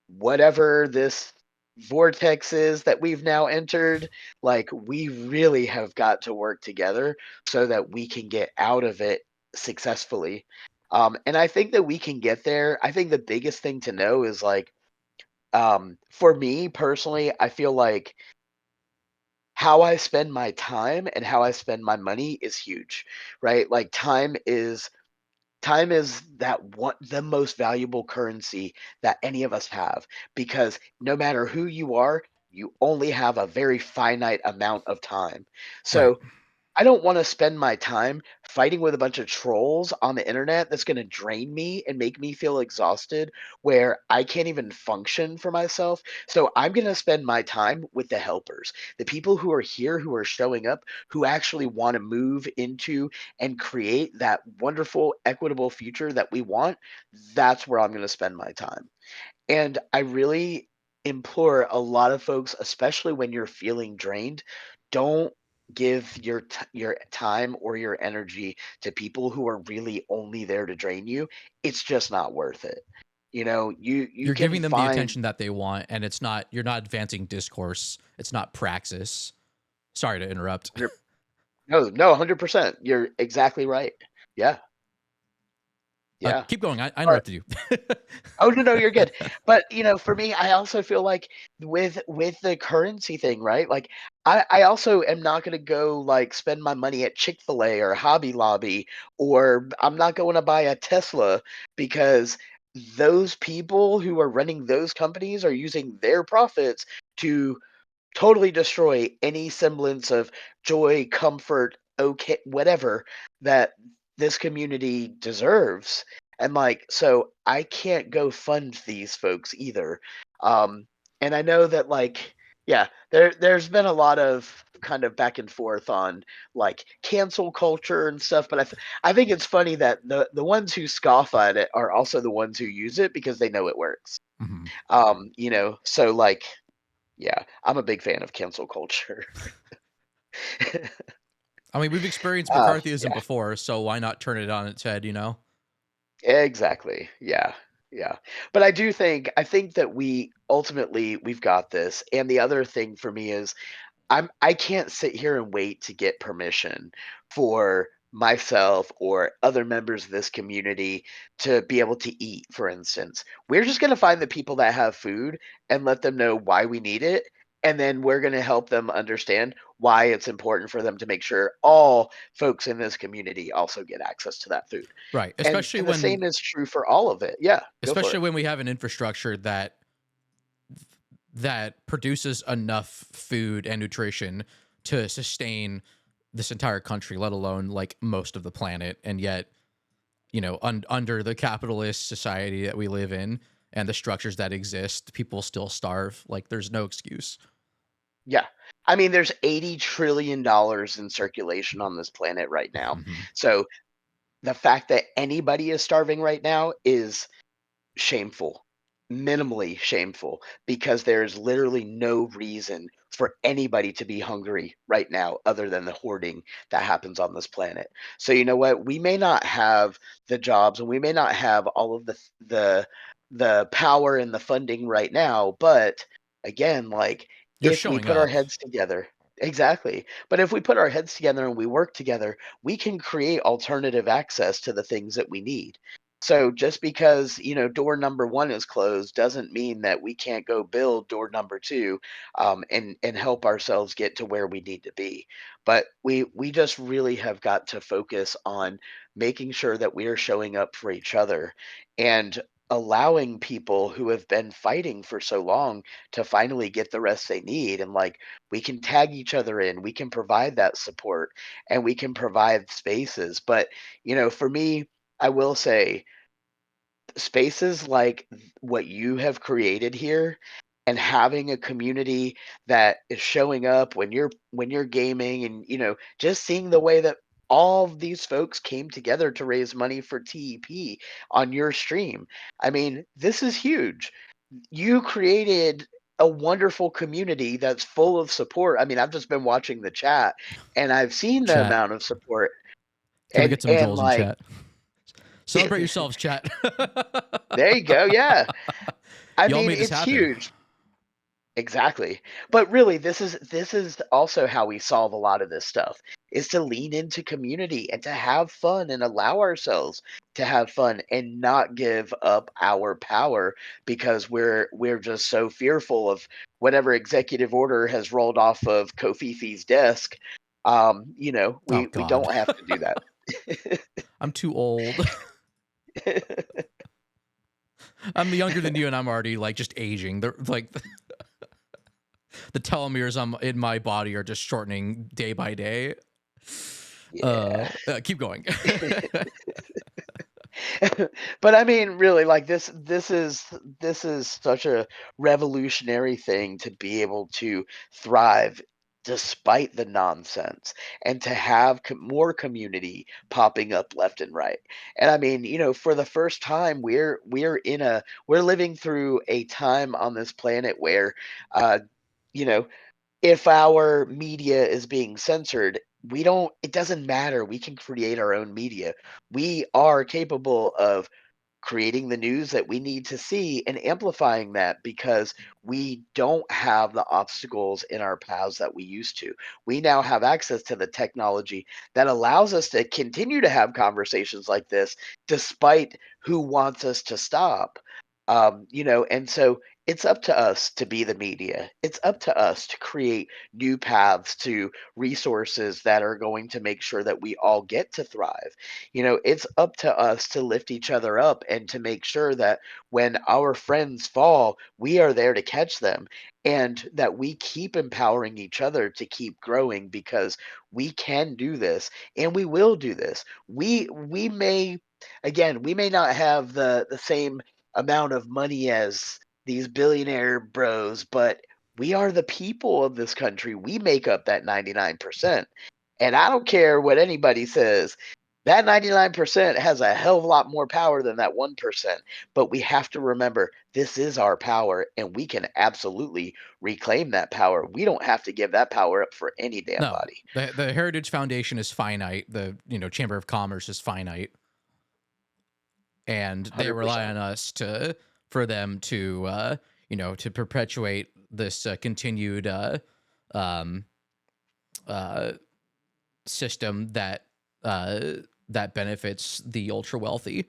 whatever this vortex is that we've now entered, like, we really have got to work together so that we can get out of it successfully. And I think that we can get there. I think the biggest thing to know is like, for me personally, I feel like how I spend my time and how I spend my money is huge, right? Like, time is that one the most valuable currency that any of us have, because no matter who you are, you only have a very finite amount of time.
Right.
So I don't want to spend my time fighting with a bunch of trolls on the internet that's going to drain me and make me feel exhausted where I can't even function for myself. So I'm going to spend my time with the helpers, the people who are here, who are showing up, who actually want to move into and create that wonderful, equitable future that we want. That's where I'm going to spend my time. And I really implore a lot of folks, especially when you're feeling drained, don't give your time or your energy to people who are really only there to drain you. It's just not worth it. You
You're
can
giving them the
find
attention that they want, and you're not advancing discourse. It's not praxis. Sorry to interrupt.
no, 100%. You're exactly right. Yeah. Yeah.
Keep going. I interrupted you.
Oh, no, you're good. But, for me, I also feel like with the currency thing, right? Like, I also am not gonna go, like, spend my money at Chick-fil-A or Hobby Lobby, or I'm not going to buy a Tesla, because those people who are running those companies are using their profits to totally destroy any semblance of joy, comfort, okay, whatever that this community deserves. And like, so I can't go fund these folks either. Um, and I know that, like, yeah, there's been a lot of kind of back and forth on like cancel culture and stuff, but I think it's funny that the ones who scoff at it are also the ones who use it because they know it works.
Mhm.
So like, yeah, I'm a big fan of cancel culture.
I mean, we've experienced McCarthyism
Yeah,
before, so why not turn it on its head?
exactly. Yeah, yeah. But I think that we've got this. And the other thing for me is I can't sit here and wait to get permission for myself or other members of this community to be able to eat, for instance. We're just going to find the people that have food and let them know why we need it. And then we're going to help them understand why it's important for them to make sure all folks in this community also get access to that food.
Right.
And the same is true for all of it. Yeah, go for
Especially
it.
when we have an infrastructure that produces enough food and nutrition to sustain this entire country, let alone like most of the planet. And yet, under the capitalist society that we live in and the structures that exist, people still starve. Like, there's no excuse.
Yeah. I mean, there's $80 trillion in circulation on this planet right now.
Mhm.
So the fact that anybody is starving right now is shameful, minimally shameful, because there's literally no reason for anybody to be hungry right now other than the hoarding that happens on this planet. So you know what? We may not have the jobs and we may not have all of the power and the funding right now, but again, like,
You're
if we
showing
put our
up.
heads together, exactly. But if we put our heads together and we work together, we can create alternative access to the things that we need. So just because, door number one is closed doesn't mean that we can't go build door number two, and help ourselves get to where we need to be. But we just really have got to focus on making sure that we are showing up for each other and allowing people who have been fighting for so long to finally get the rest they need. And like, we can tag each other in, we can provide that support, and we can provide spaces. But for me, I will say, spaces like what you have created here, and having a community that is showing up when you're gaming, and just seeing the way that all of these folks came together to raise money for TEP on your stream. I mean, this is huge. You created a wonderful community that's full of support. I mean, I've just been watching the chat and I've seen the
Chat.
amount of support
Can we get some
and
Joels in
like
chat? Celebrate yourselves, chat.
there you go. Yeah. I
Y'all
mean,
made this
it's
happen.
huge. Exactly. But really, this is also how we solve a lot of this stuff is to lean into community and to have fun and allow ourselves to have fun and not give up our power because we're just so fearful of whatever executive order has rolled off of Kofifi's desk.
Oh
We
God,
don't have to do that.
I'm too old. I'm younger than you, and I'm already like just aging. They're like the telomeres in my body are just shortening day by day.
Yeah.
Keep going.
But I mean, really, like this is such a revolutionary thing to be able to thrive despite the nonsense and to have more community popping up left and right. And I mean, for the first time, we're living through a time on this planet where, uh, you know, if our media is being censored, it doesn't matter. We can create our own media. We are capable of creating the news that we need to see and amplifying that because we don't have the obstacles in our paths that we used to. We now have access to the technology that allows us to continue to have conversations like this despite who wants us to stop. And so it's up to us to be the media. It's up to us to create new paths to resources that are going to make sure that we all get to thrive. It's up to us to lift each other up and to make sure that when our friends fall, we are there to catch them and that we keep empowering each other to keep growing because we can do this and we will do this. We may not have the same amount of money as these billionaire bros, but we are the people of this country. We make up that 99%. And I don't care what anybody says. That 99% has a hell of a lot more power than that 1%. But we have to remember this is our power and we can absolutely reclaim that power. We don't have to give that power up for any damn
No,
body.
the Heritage Foundation is finite. The Chamber of Commerce is finite, and they rely
100%.
on us for them to perpetuate this continued um, uh, system uh, that benefits the ultra wealthy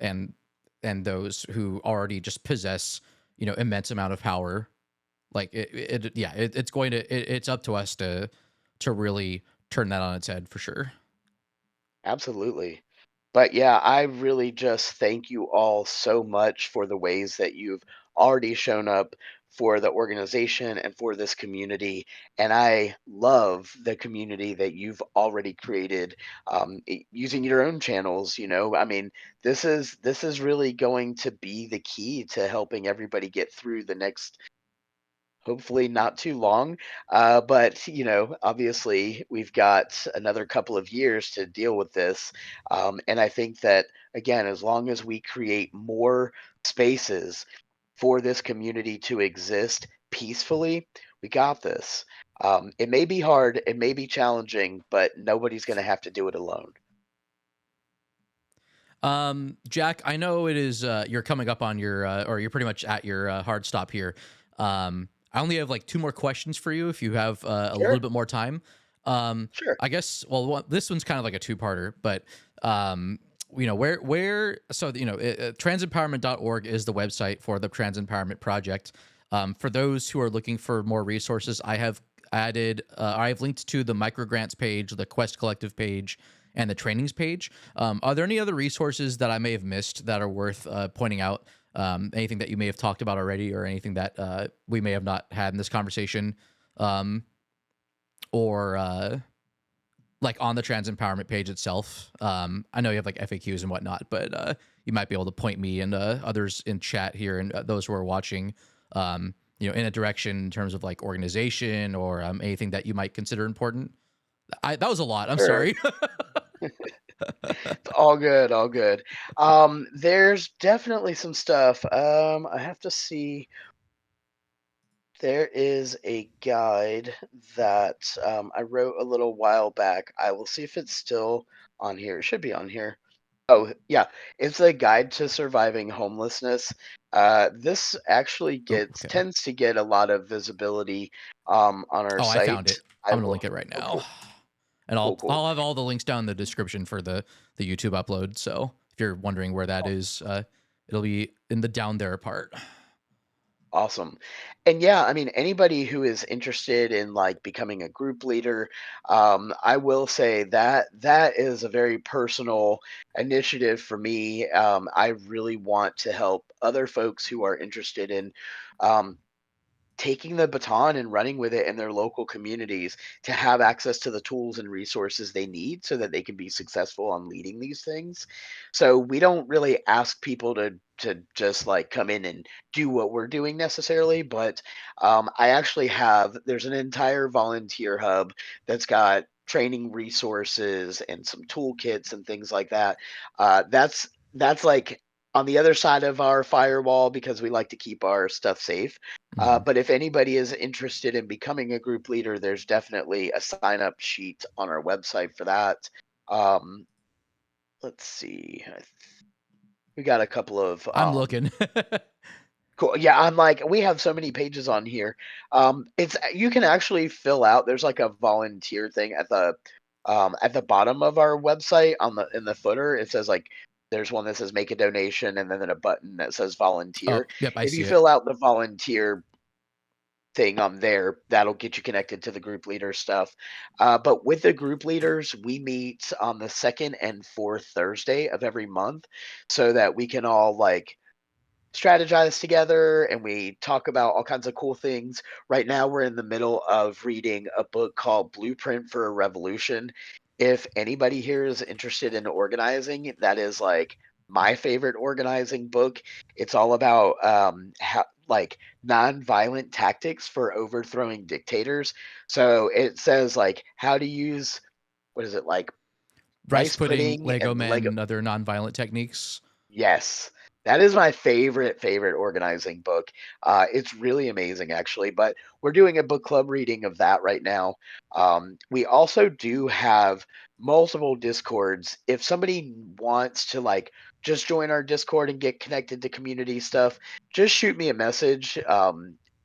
and those who already just possess immense amount of power. Like it's up to us to really turn that on its head for sure.
Absolutely. But yeah, I really just thank you all so much for the ways that you've already shown up for the organization and for this community. And I love the community that you've already created using your own channels. I mean, this is really going to be the key to helping everybody get through the next hopefully not too long. But obviously we've got another couple of years to deal with this. And I think that again, as long as we create more spaces for this community to exist peacefully, we got this. It may be hard, it may be challenging, but nobody's going to have to do it alone.
Jack, I know it is you're coming up on your or you're pretty much at your hard stop here. I only have like two more questions for you if you have a little
Sure,
bit more time.
sure.
I guess this one's kind of like a two-parter, but where so transempowerment.org is the website for the Trans Empowerment Project. For those who are looking for more resources, I've linked to the microgrants page, the Quest Collective page, and the trainings page. Are there any other resources that I may have missed that are worth pointing out? Anything that you may have talked about already, or anything that we may have not had in this conversation, or like on the Trans Empowerment page itself? I know you have like FAQs and whatnot, but you might be able to point me and others in chat here and those who are watching, in a direction in terms of like organization or anything that you might consider important. That was a lot. I'm
Sure.
sorry.
All good, all good. There's definitely some stuff. I have to see. There is a guide that I wrote a little while back. I will see if it's still on here. It should be on here. Oh, yeah. It's a guide to surviving homelessness. This actually
Oh,
gets
okay.
tends to get a lot of visibility on our
Oh, I found
site.
it.
I
I'm gonna
will.
link it right
Oh,
now,
cool,
and
cool,
I'll
cool.
have all the links down in the description for the YouTube upload. So if you're wondering where that is, it'll be in the down there part.
Awesome. And yeah, I mean, anybody who is interested in like becoming a group leader, I will say that that is a very personal initiative for me. I really want to help other folks who are interested in um, taking the baton and running with it in their local communities to have access to the tools and resources they need so that they can be successful on leading these things. So we don't really ask people to just like come in and do what we're doing necessarily, but I actually have there's an entire volunteer hub that's got training resources and some toolkits and things like that. That's like on the other side of our firewall because we like to keep our stuff safe.
Mhm.
But if anybody is interested in becoming a group leader, there's definitely a sign up sheet on our website for that. Um, let's see. We got a couple of
I'm looking.
cool. Yeah, I'm like we have so many pages on here. It's you can actually fill out. There's like a volunteer thing at the bottom of our website on the in the footer. It says like there's one that says make a donation and then a button that says
Oh,
volunteer.
yep, I
If you
see it.
fill out the volunteer thing on there, that'll get you connected to the group leader stuff. But with the group leaders, we meet on the second and fourth Thursday of every month so that we can all like strategize together and we talk about all kinds of cool things. Right now, we're in the middle of reading a book called Blueprint for a Revolution. If anybody here is interested in organizing, that is like my favorite organizing book. It's all about how like nonviolent tactics for overthrowing dictators. So it says like how to use what is it like
Rice
rice
pudding,
pudding
Lego
and
men,
Lego.
and other non-violent techniques.
Yes. That is my favorite organizing book. It's really amazing, actually. But we're doing a book club reading of that right now. We also do have multiple discords. If somebody wants to like just join our Discord and get connected to community stuff, just shoot me a message.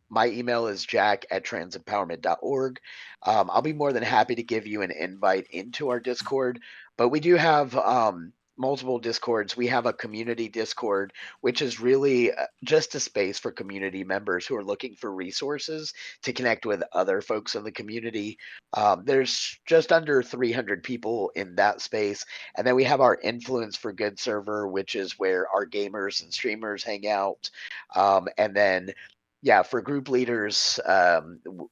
My email is jack@transempowerment.org. I'll be more than happy to give you an invite into our Discord. But we do have multiple discords. We have a community discord, which is really just a space for community members who are looking for resources to connect with other folks in the community. There's just under 300 people in that space. And then we have our Influence for Good server, which is where our gamers and streamers hang out. And then yeah, for group leaders,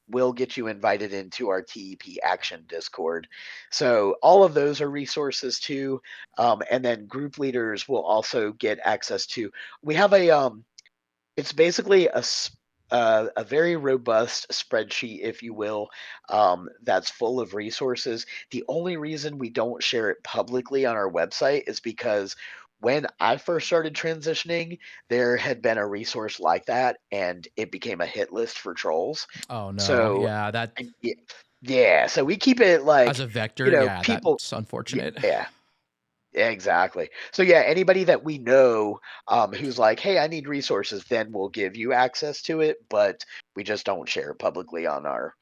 we'll get you invited into our TEP Action Discord. So all of those are resources too. And then group leaders will also get access to. We have it's basically a very robust spreadsheet, if you will, that's full of resources. The only reason we don't share it publicly on our website is because when I first started transitioning, there had been a resource like that, and it became a hit list for trolls.
Oh no,
So,
yeah, that
yeah, yeah, so we keep it
as
like,
a vector, yeah,
people,
that's unfortunate.
yeah, exactly. So yeah, anybody that we know who's like, "Hey, I need resources," then we'll give you access to it, but we just don't share it publicly on our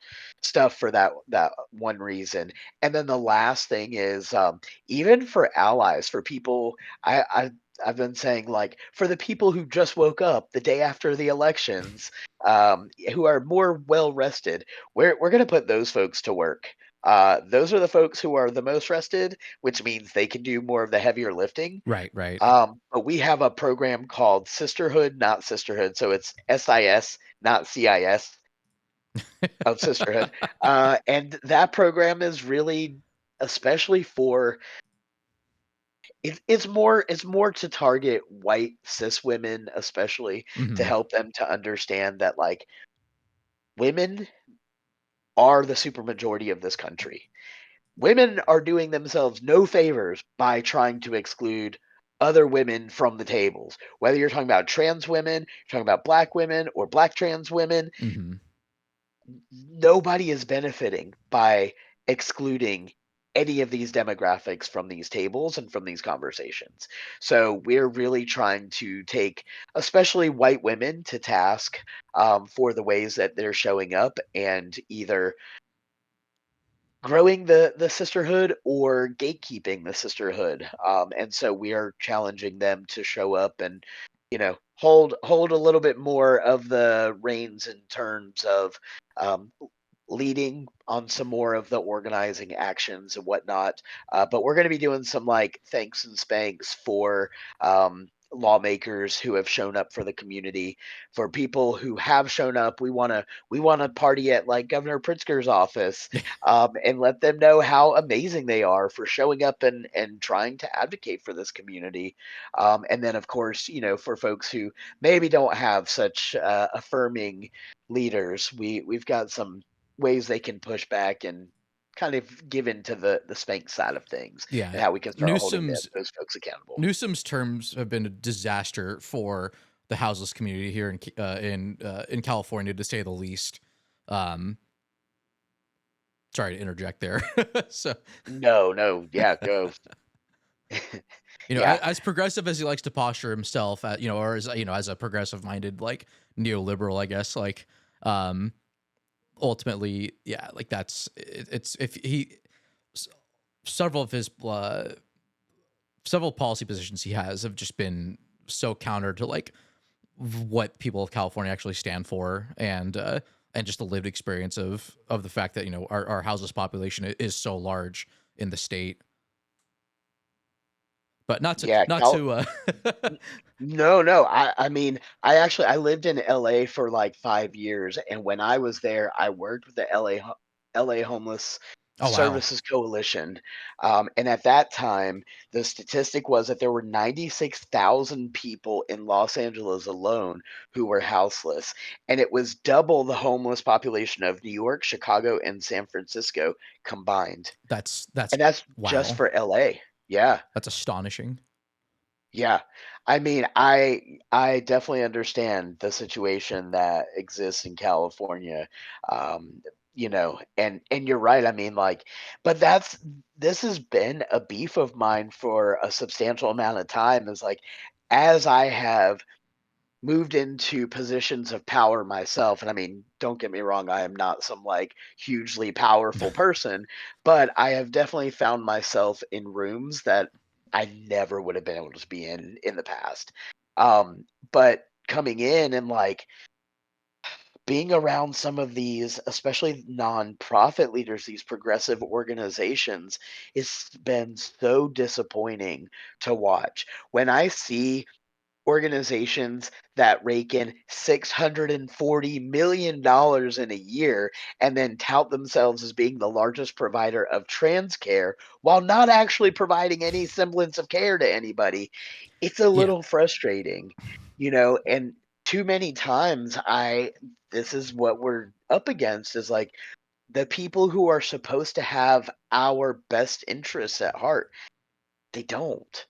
stuff for that one reason. And then the last thing is even for allies, for people, I've been saying like for the people who just woke up the day after the elections, who are more well rested, we're gonna put those folks to work. Those are the folks who are the most rested, which means they can do more of the heavier lifting.
Right, right.
But we have a program called Sisterhood, not Sisterhood. So it's SIS, not CIS of Sisterhood. And that program is really, especially for, it's more to target white cis women, especially to
Hmm.
help them to understand that like women are the supermajority of this country. Women are doing themselves no favors by trying to exclude other women from the tables. Whether you're talking about trans women, you're talking about black women or black trans women,
Hmm.
nobody is benefiting by excluding any of these demographics from these tables and from these conversations. So we're really trying to take, especially white women, to task for the ways that they're showing up and either growing the sisterhood or gatekeeping the sisterhood. And so we are challenging them to show up and, hold a little bit more of the reins in terms of um, leading on some more of the organizing actions and whatnot. But we're going to be doing some like thanks and spanks for lawmakers who have shown up for the community. For people who have shown up, we want to party at like Governor Pritzker's office, and let them know how amazing they are for showing up and trying to advocate for this community. And then, of course, for folks who maybe don't have such affirming leaders, we've got some ways they can push back and kind of give into the spank side of things,
Yeah,
and how we can start holding
Newsom's
those folks accountable.
Newsom's terms have been a disaster for the houseless community here in California, to say the least. Um, Sorry to interject there. So,
No, yeah, go. Yeah,
as progressive as he likes to posture himself, or as as a progressive-minded like neoliberal, I guess, like, um, ultimately, yeah, like it's if he several of his several policy positions he has have just been so counter to like what people of California actually stand for, and just the lived experience of the fact that our houseless population is so large in the state. But not to
yeah.
not to
No. I mean, I lived in LA for like 5 years, and when I was there, I worked with the LA Homeless
oh wow,
Services Coalition. And at that time, the statistic was that there were 96,000 people in Los Angeles alone who were houseless, and it was double the homeless population of New York, Chicago, and San Francisco combined.
that's
And that's just
wow,
for LA. Yeah.
that's astonishing.
Yeah. I mean, I definitely understand the situation that exists in California. And you're right. I mean, like, but this has been a beef of mine for a substantial amount of time, is like, as I have moved into positions of power myself, and I mean, don't get me wrong, I am not some like hugely powerful person, but I have definitely found myself in rooms that I never would have been able to be in the past. But coming in and like being around some of these, especially nonprofit leaders, these progressive organizations, it's been so disappointing to watch. When I see organizations that rake in $640 million in a year and then tout themselves as being the largest provider of trans care while not actually providing any semblance of care to anybody, it's a
Yeah,
little frustrating, and too many times this is what we're up against, is like the people who are supposed to have our best interests at heart, they don't.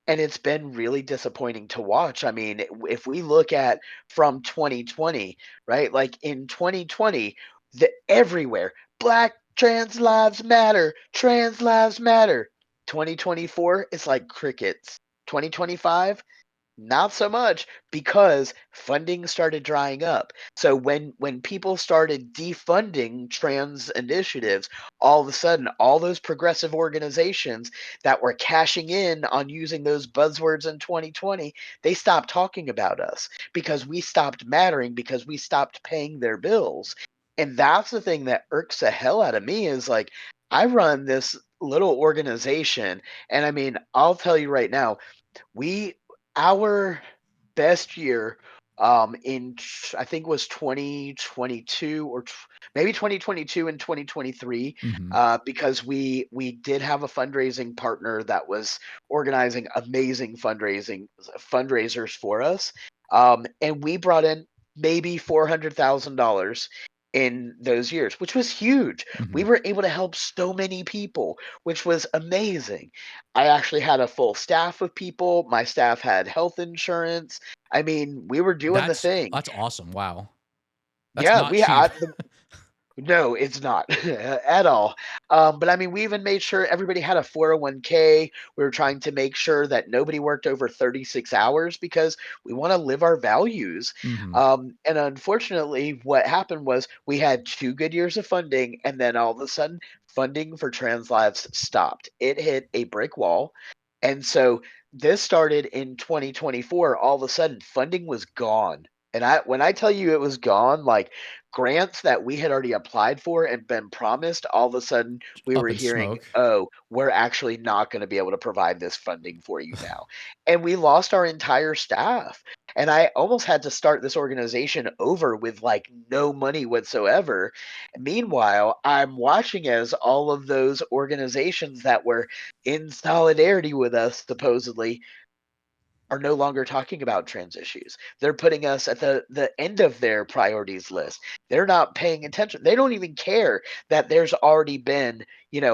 And it's been really disappointing to watch. I mean, if we look at from 2020, right? Like in 2020, everywhere, Black trans lives matter. 2024, it's like crickets. 2025, not so much, because funding started drying up. So when people started defunding trans initiatives, all of a sudden all those progressive organizations that were cashing in on using those buzzwords in 2020, they stopped talking about us because we stopped mattering, because we stopped paying their bills. And that's the thing that irks the hell out of me, is like, I run this little organization, and I mean, I'll tell you right now, we our best year I think was 2022, or maybe 2022 and 2023,
hmm
because we did have a fundraising partner that was organizing amazing fundraisers for us, and we brought in maybe $400,000 in those years, which was huge. We
hmm
were able to help so many people, which was amazing. I actually had a full staff of people. My staff had health insurance. I mean, we were doing the thing.
that's awesome. Wow, that's
Yeah,
not cheap.
No, it's not at all. But I mean, we even made sure everybody had a 401k. We were trying to make sure that nobody worked over 36 hours because we want to live our values.
Mm-hmm.
And unfortunately, what happened was we had 2 good years of funding, and then all of a sudden, funding for trans lives stopped. It hit a brick wall. And so this started in 2024. All of a sudden, funding was gone. And when I tell you it was gone, like grants that we had already applied for and been promised, all of a sudden we
Up
were
in
hearing,
smoke.
oh, we're actually not going to be able to provide this funding for you now. And we lost our entire staff. And I almost had to start this organization over with like no money whatsoever. Meanwhile, I'm watching as all of those organizations that were in solidarity with us, supposedly, are no longer talking about trans issues. They're putting us at the end of their priorities list. They're not paying attention. They don't even care that there's already been,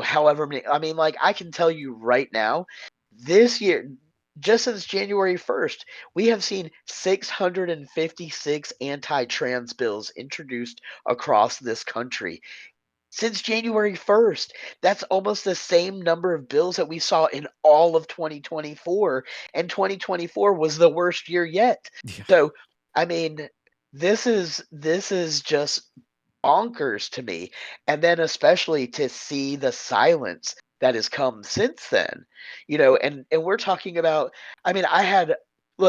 however many. I mean, like I can tell you right now, this year, just since January 1st, we have seen 656 anti-trans bills introduced across this country since January 1st. That's almost the same number of bills that we saw in all of 2024, and 2024 was the worst year yet.
Yeah.
So, I mean, this is just bonkers to me. And then especially to see the silence that has come since then. And we're talking about, I mean,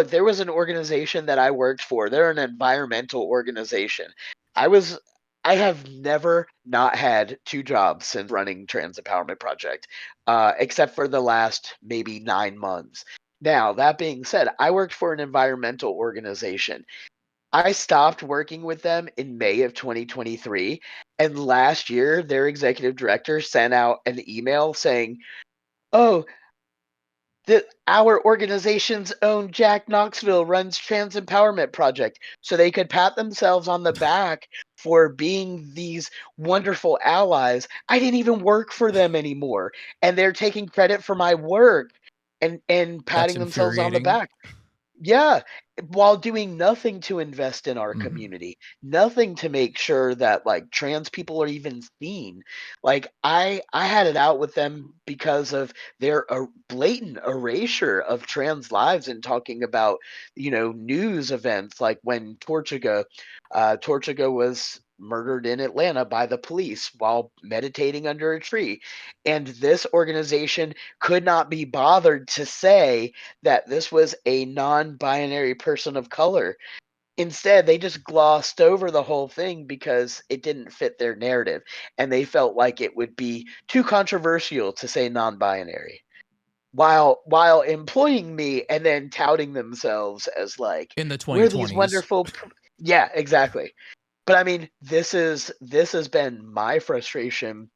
there was an organization that I worked for. They're an environmental organization. I was I have never not had 2 jobs since running Trans Empowerment Project, except for the last maybe 9 months. Now, that being said, I worked for an environmental organization. I stopped working with them in May of 2023, and last year their executive director sent out an email saying, "Oh, our organization's own Jack Knoxville runs Trans Empowerment Project," so they could pat themselves on the back for being these wonderful allies. I didn't even work for them anymore, and they're taking credit for my work and
That's
patting themselves on the
infuriating.
back. Yeah, while doing nothing to invest in our
Mm-hmm.
community, nothing to make sure that like trans people are even seen. Like I had it out with them because of their blatant erasure of trans lives and talking about, news events like when Tortuga was murdered in Atlanta by the police while meditating under a tree. And this organization could not be bothered to say that this was a non-binary person of color. Instead, they just glossed over the whole thing because it didn't fit their narrative, and they felt like it would be too controversial to say non-binary. While employing me and then touting themselves as like,
In the
we're these
2020s.
wonderful yeah, exactly. But I mean, this has been my frustration,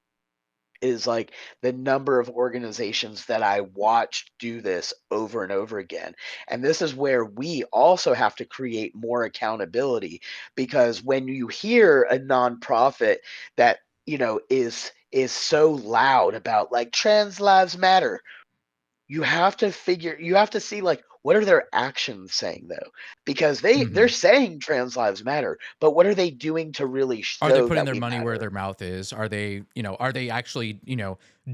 is like the number of organizations that I watched do this over and over again. And this is where we also have to create more accountability, because when you hear a nonprofit that, is so loud about like trans lives matter, you have to see like what are their actions saying though, because they're
Mm-hmm.
saying trans lives matter, but what are they doing to really
Are they
show
putting
that
their
we
money where
matter?
their mouth is? Are they actually,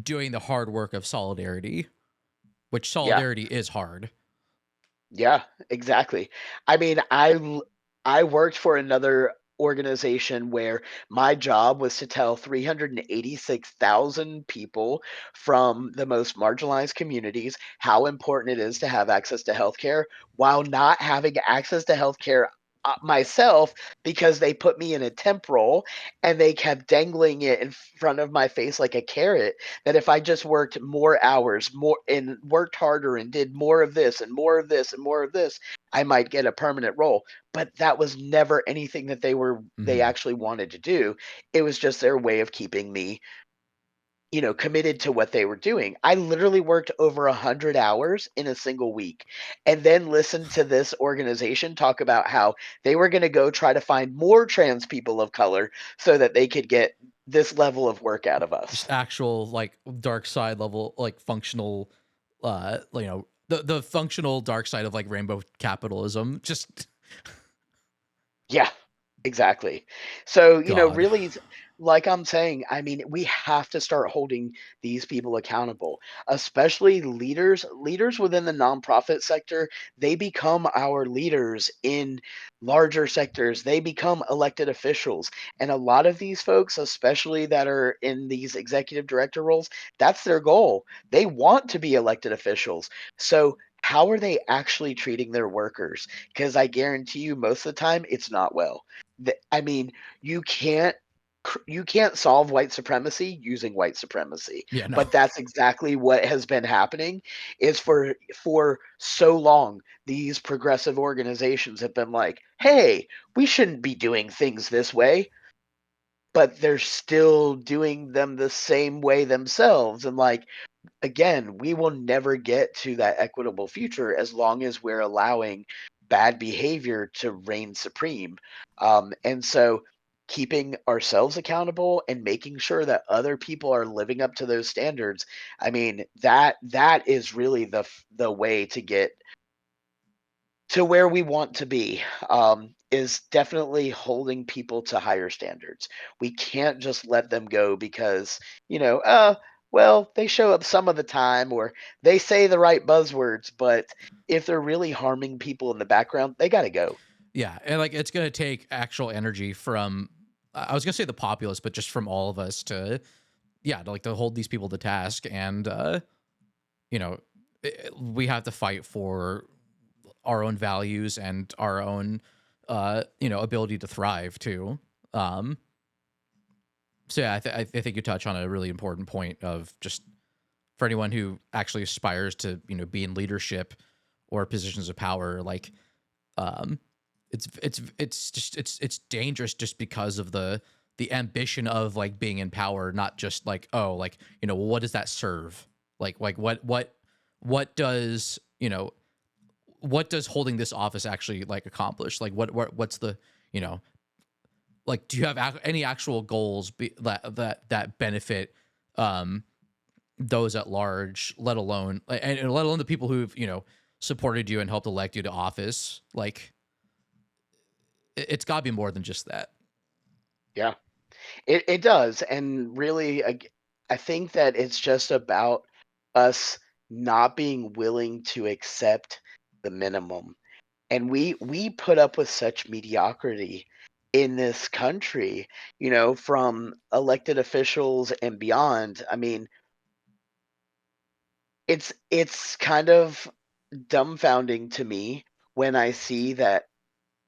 doing the hard work of solidarity, which
Yeah.
solidarity is hard.
Yeah, exactly. I mean, I worked for another organization where my job was to tell 386,000 people from the most marginalized communities how important it is to have access to healthcare, while not having access to healthcare myself, because they put me in a temp role and they kept dangling it in front of my face like a carrot, that if I just worked more hours, more and worked harder and did more of this and more of this and more of this, I might get a permanent role. But that was never anything that they
Mm-hmm.
actually wanted to do. It was just their way of keeping me, committed to what they were doing. I literally worked over 100 hours in a single week, and then listened to this organization talk about how they were going to go try to find more trans people of color so that they could get this level of work out of us.
Just actual like dark side level, like functional, the functional dark side of like rainbow capitalism. Just
Yeah, exactly. So,
God.
really, like I'm saying, I mean, we have to start holding these people accountable, especially leaders. Leaders within the nonprofit sector, they become our leaders in larger sectors. They become elected officials. And a lot of these folks, especially that are in these executive director roles, that's their goal. They want to be elected officials. So, how are they actually treating their workers? Because I guarantee you, most of the time, it's not well. I mean, you can't you can't solve white supremacy using white supremacy,
Yeah, no.
but that's exactly what has been happening. Is for so long these progressive organizations have been like, hey, we shouldn't be doing things this way, but they're still doing them the same way themselves. And like, again, we will never get to that equitable future as long as we're allowing bad behavior to reign supreme. And so, keeping ourselves accountable and making sure that other people are living up to those standards, I mean, that is really the way to get to where we want to be, is definitely holding people to higher standards. We can't just let them go because, well, they show up some of the time or they say the right buzzwords, but if they're really harming people in the background, they got to go.
Yeah, and like it's gonna take actual energy from I was gonna say the populace, but just from all of us to yeah, to, like to hold these people to task, and you know, we have to fight for our own values and our own ability to thrive too. Um, so yeah, I think you touch on a really important point of just for anyone who actually aspires to be in leadership or positions of power, like um it's dangerous just because of the ambition of like being in power, not just like, oh, like, what does that serve, like what does what does holding this office actually like accomplish, like what's the you know like do you have any actual goals that benefit um those at large, let alone and let alone the people who've supported you and helped elect you to office. Like it's got to be more than just that.
Yeah, it does. And really, I think that it's just about us not being willing to accept the minimum. And we put up with such mediocrity in this country, from elected officials and beyond. I mean, it's kind of dumbfounding to me when I see that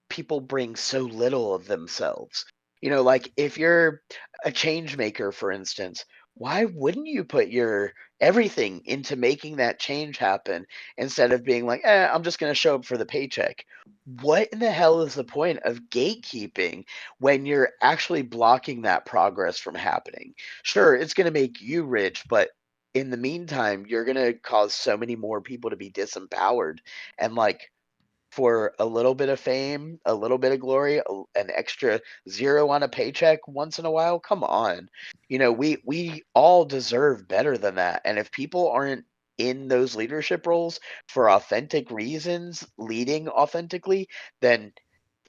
people bring so little of themselves. Like if you're a change maker, for instance, why wouldn't you put your everything into making that change happen instead of being like, I'm just going to show up for the paycheck? What in the hell is the point of gatekeeping when you're actually blocking that progress from happening? Sure, it's going to make you rich, but in the meantime, you're going to cause so many more people to be disempowered. And like, for a little bit of fame, a little bit of glory, an extra zero on a paycheck once in a while. Come on. We all deserve better than that. And if people aren't in those leadership roles for authentic reasons, leading authentically, then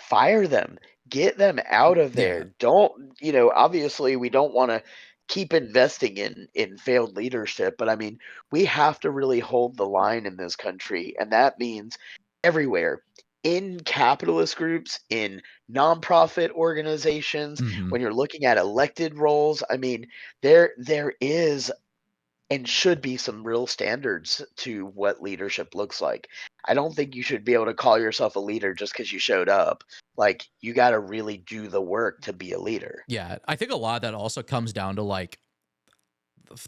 fire them. Get them out of
Yeah,
there. Don't, obviously we don't want to keep investing in failed leadership, but I mean, we have to really hold the line in this country, and that means everywhere, in capitalist groups, in nonprofit organizations,
hmm,
when you're looking at elected roles. I mean, there is and should be some real standards to what leadership looks like. I don't think you should be able to call yourself a leader just because you showed up. Like, you got to really do the work to be a leader.
yeah. I think a lot of that also comes down to like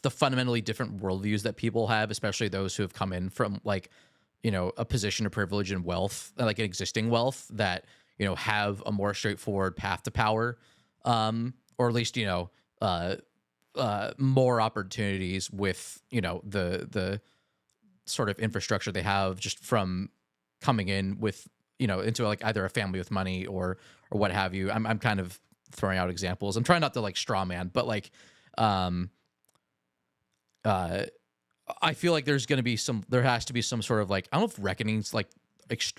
the fundamentally different worldviews that people have, especially those who have come in from like a position of privilege and wealth, like an existing wealth that have a more straightforward path to power, or at least uh more opportunities with the sort of infrastructure they have just from coming in with into like either a family with money or what have you. I'm kind of throwing out examples. I'm trying not to like straw man, but like um uh I feel like there has to be some sort of like, I don't know if reckoning's like ext-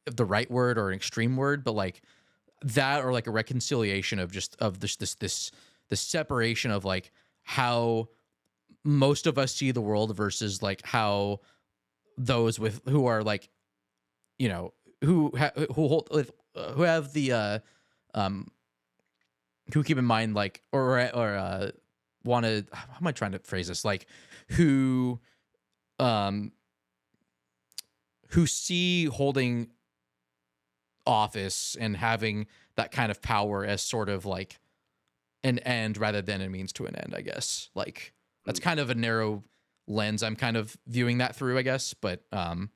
the right word or an extreme word, but like that, or like a reconciliation of just of this the separation of like how most of us see the world versus like how those who are like, you know, who have the who keep in mind like or want to, how am I trying to phrase this, like who see holding office and having that kind of power as sort of like an end rather than a means to an end, I guess. Like that's kind of a narrow lens I'm kind of viewing that through, I guess. But I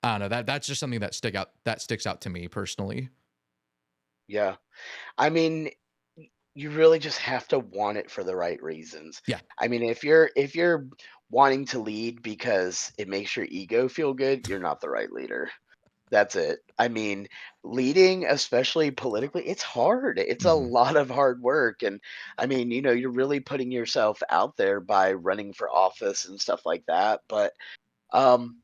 don't know, that's just something that sticks out to me personally.
Yeah. I mean, you really just have to want it for the right reasons.
Yeah.
I mean, if you're wanting to lead because it makes your ego feel good, you're not the right leader. That's it. I mean, leading, especially politically, it's hard. It's a
Mhm.
lot of hard work. And I mean, you're really putting yourself out there by running for office and stuff like that. But um,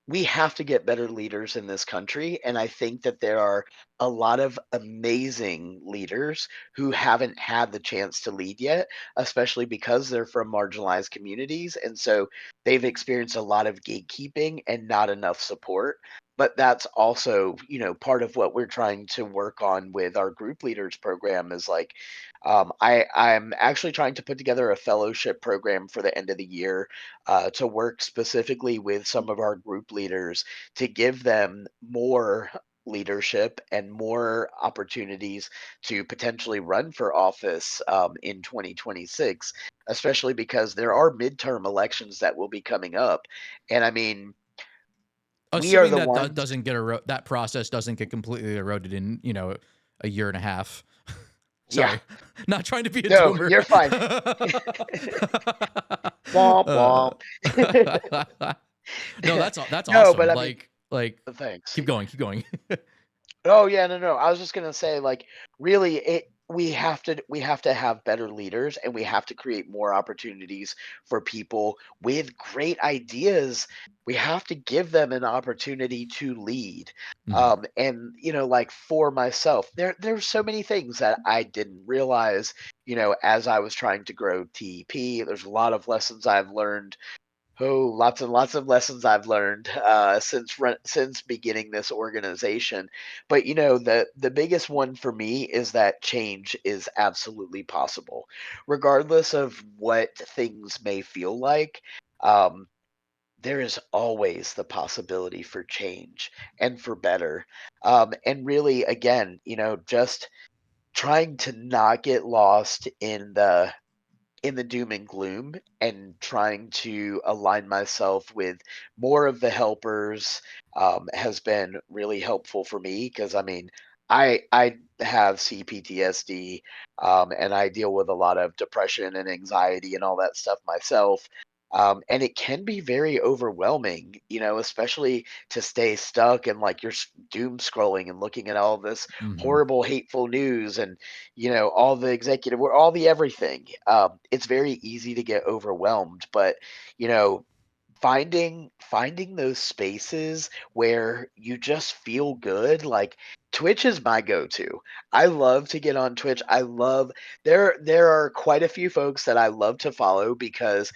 we have to get better leaders in this country. And I think that there are a lot of amazing leaders who haven't had the chance to lead yet, especially because they're from marginalized communities. And so they've experienced a lot of gatekeeping and not enough support. But that's also, part of what we're trying to work on with our group leaders program is like, I'm actually trying to put together a fellowship program for the end of the year to work specifically with some of our group leaders to give them more leadership and more opportunities to potentially run for office in 2026, especially because there are midterm elections that will be coming up. And I mean, we are
Assuming
the
that that
ones.
doesn't get that process doesn't get completely eroded in, a year and a half.
Yeah,
Sorry, not trying to be a
no,
doomer.
you're fine. Womp
uh,
womp.
no, that's
No, but
awesome.
I mean,
Like,
thanks.
keep going, keep going.
Oh yeah, no, no. I was just gonna say, like, really, we have to have better leaders, and we have to create more opportunities for people with great ideas. We have to give them an opportunity to lead.
Mhm.
And like for myself, there's so many things that I didn't realize. As I was trying to grow TEP, there's a lot of lessons I've learned. Oh, lots and lots of lessons I've learned since beginning this organization. But the biggest one for me is that change is absolutely possible, regardless of what things may feel like. Um, there is always the possibility for change and for better. And really, again, just trying to not get lost in the doom and gloom and trying to align myself with more of the helpers has been really helpful for me because I mean I have CPTSD and I deal with a lot of depression and anxiety and all that stuff myself. And it can be very overwhelming, especially to stay stuck and like you're doom scrolling and looking at all this
Mhm.
horrible, hateful news and all the executive or all the everything. It's very easy to get overwhelmed, but you know, finding those spaces where you just feel good, like Twitch is my go-to. I love to get on Twitch. I love there are quite a few folks that I love to follow because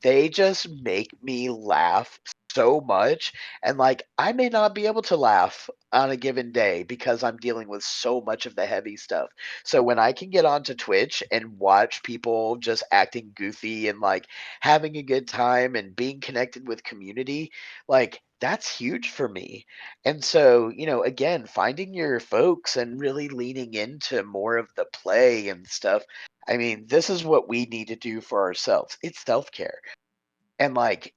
they just make me laugh so much and like I may not be able to laugh on a given day because I'm dealing with so much of the heavy stuff. So when I can get onto Twitch and watch people just acting goofy and like having a good time and being connected with community, like that's huge for me. And so, again, finding your folks and really leaning into more of the play and stuff. I mean, this is what we need to do for ourselves. It's self-care. And like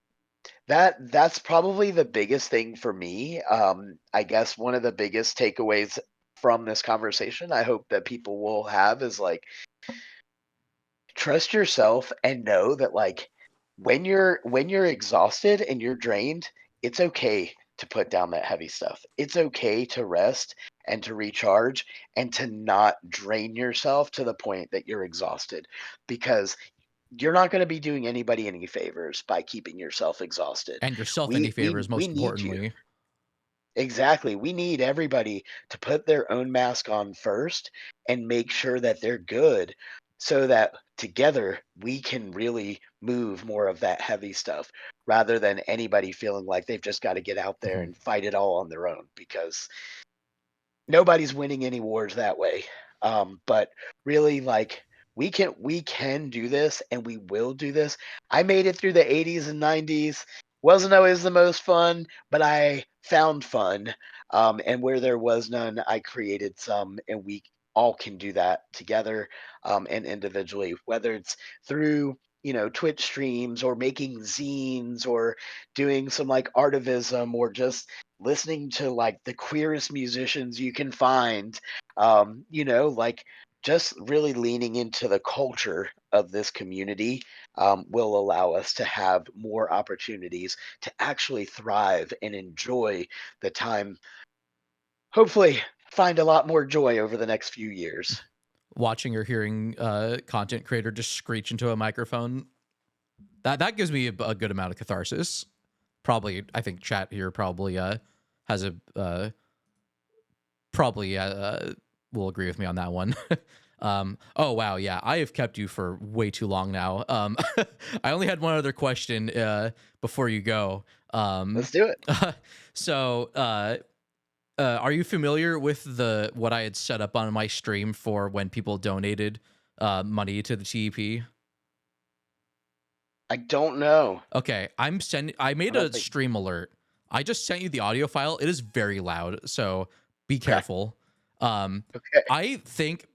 that's probably the biggest thing for me. I guess one of the biggest takeaways from this conversation I hope that people will have is like trust yourself and know that like when you're exhausted and you're drained, it's okay to put down that heavy stuff. It's okay to rest and to recharge and to not drain yourself to the point that you're exhausted because you're not going to be doing anybody any favors by keeping yourself exhausted.
And yourself any
We
favors,
we
most
need you.
importantly.
Exactly. We need everybody to put their own mask on first and make sure that they're good so that together we can really move more of that heavy stuff rather than anybody feeling like they've just got to get out there
Mhm.
and fight it all on their own, because nobody's winning any wars that way. But really, like, we can do this, and we will do this. I made it through the 80s and 90s. Wasn't always the most fun, but I found fun. And where there was none, I created some, and we all can do that together, and individually, whether it's through Twitch streams, or making zines, or doing some like artivism, or just listening to like the queerest musicians you can find, like just really leaning into the culture of this community, will allow us to have more opportunities to actually thrive and enjoy the time. Hopefully, find a lot more joy over the next few years.
Watching or hearing content creator just screech into a microphone, that gives me a good amount of catharsis. Probably, I think chat here probably has a probably will agree with me on that one. Oh wow, yeah, I have kept you for way too long now. I only had one other question before you go.
Let's do it.
So are you familiar with the what I had set up on my stream for when people donated money to the TEP?
I don't know.
Okay, I
I
made
don't
a
think.
stream alert. I just sent you the audio file. It is very loud, so be
Okay.
careful. Um,
Okay.
I think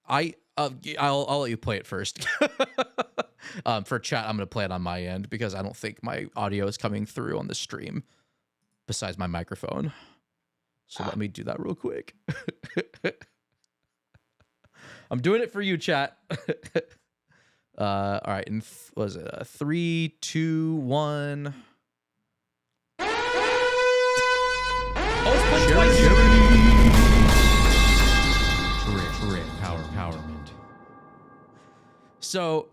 I'll let you play it first. For chat, I'm gonna play it on my end because I don't think my audio is coming through on the stream besides my microphone. So let me do that real quick. I'm doing it for you, chat. All right, and was it 3, 2, 1? Empowerment. So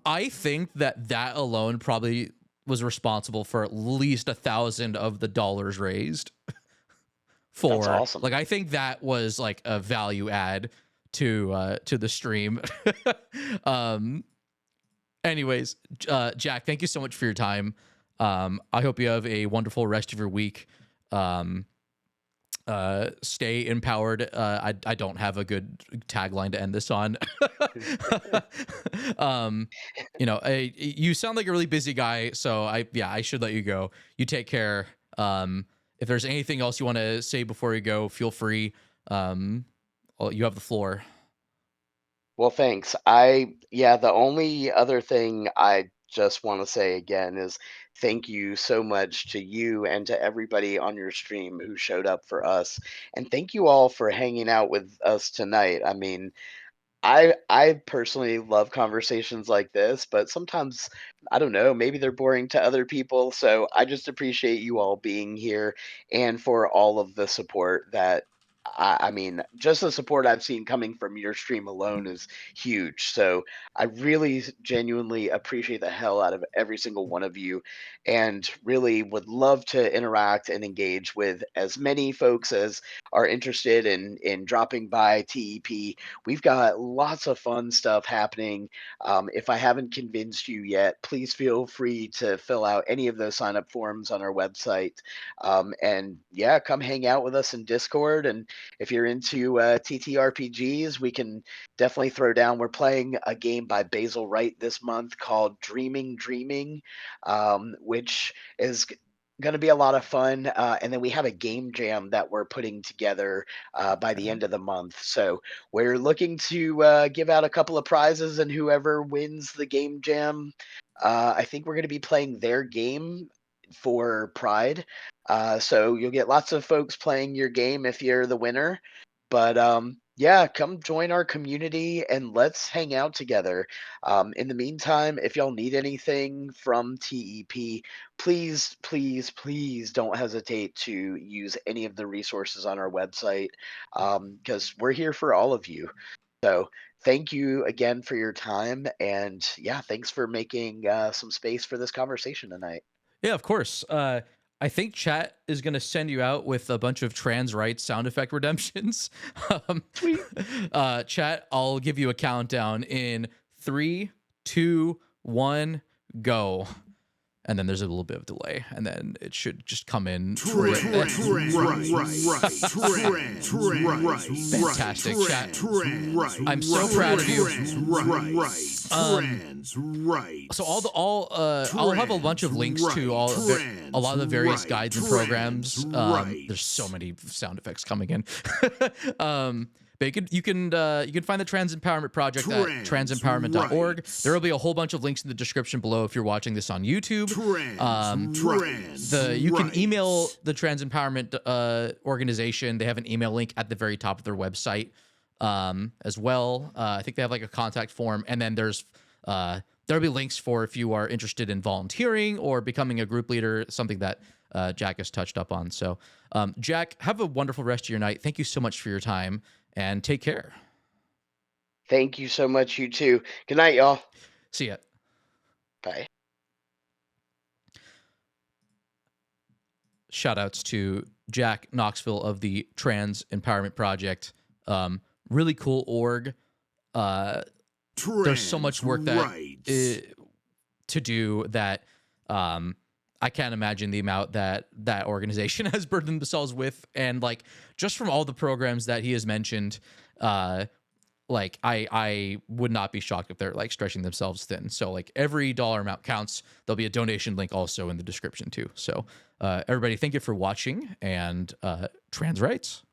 I think that alone probably was responsible for at least 1,000 of the dollars raised.
That's
For
awesome.
like, I think that was like a value add to the stream. um. Anyways, Jack, thank you so much for your time. I hope you have a wonderful rest of your week. Stay empowered. I don't have a good tagline to end this on. um, you sound like a really busy guy, so I should let you go. You take care. If there's anything else you want to say before you go, feel free. You have the floor.
Well, thanks. The only other thing I just want to say again is thank you so much to you and to everybody on your stream who showed up for us. And thank you all for hanging out with us tonight. I mean, I personally love conversations like this, but sometimes I don't know, maybe they're boring to other people. So I just appreciate you all being here and for all of the support that I mean, just the support I've seen coming from your stream alone is huge. So I really genuinely appreciate the hell out of every single one of you, and really would love to interact and engage with as many folks as are interested in dropping by TEP. We've got lots of fun stuff happening. If I haven't convinced you yet, please feel free to fill out any of those sign up forms on our website. And yeah, come hang out with us in Discord. And if you're into TTRPGs, we can definitely throw down. We're playing a game by Basil Wright this month called Dreaming, which is going to be a lot of fun. And then we have a game jam that we're putting together by the
Okay.
end of the month. So we're looking to give out a couple of prizes, and whoever wins the game jam, I think we're going to be playing their game for Pride. So you'll get lots of folks playing your game if you're the winner. But yeah, come join our community and let's hang out together. In the meantime, if y'all need anything from TEP, please, please, please don't hesitate to use any of the resources on our website, because we're here for all of you. So thank you again for your time. And yeah, thanks for making some space for this conversation tonight.
Yeah, of course. I think chat is going to send you out with a bunch of trans rights sound effect redemptions.
Sweet.
Chat, I'll give you a countdown in 3, 2, 1, go. And then there's a little bit of delay, and then it should just come in. Fantastic, chat. I'm so proud of you. So I'll have a bunch of links to a lot of the various guides and programs. There's so many sound effects coming in. But you can find the Trans Empowerment Project at transempowerment.org. There will be a whole bunch of links in the description below if you're watching this on YouTube. You can email the Trans Empowerment organization. They have an email link at the very top of their website as well. I think they have like a contact form, and then there'll be links for if you are interested in volunteering or becoming a group leader, something that Jack has touched up on. So, Jack, have a wonderful rest of your night. Thank you so much for your time. And take care.
Thank you so much, you too. Good night, y'all.
See ya.
Bye.
Shout outs to Jack Knoxville of the Trans Empowerment Project. Really cool org. There's so much work to do that I can't imagine the amount that organization has burdened themselves with. And like, just from all the programs that he has mentioned, like I would not be shocked if they're like stretching themselves thin. So like every dollar amount counts. There'll be a donation link also in the description too. So everybody, thank you for watching, and trans rights.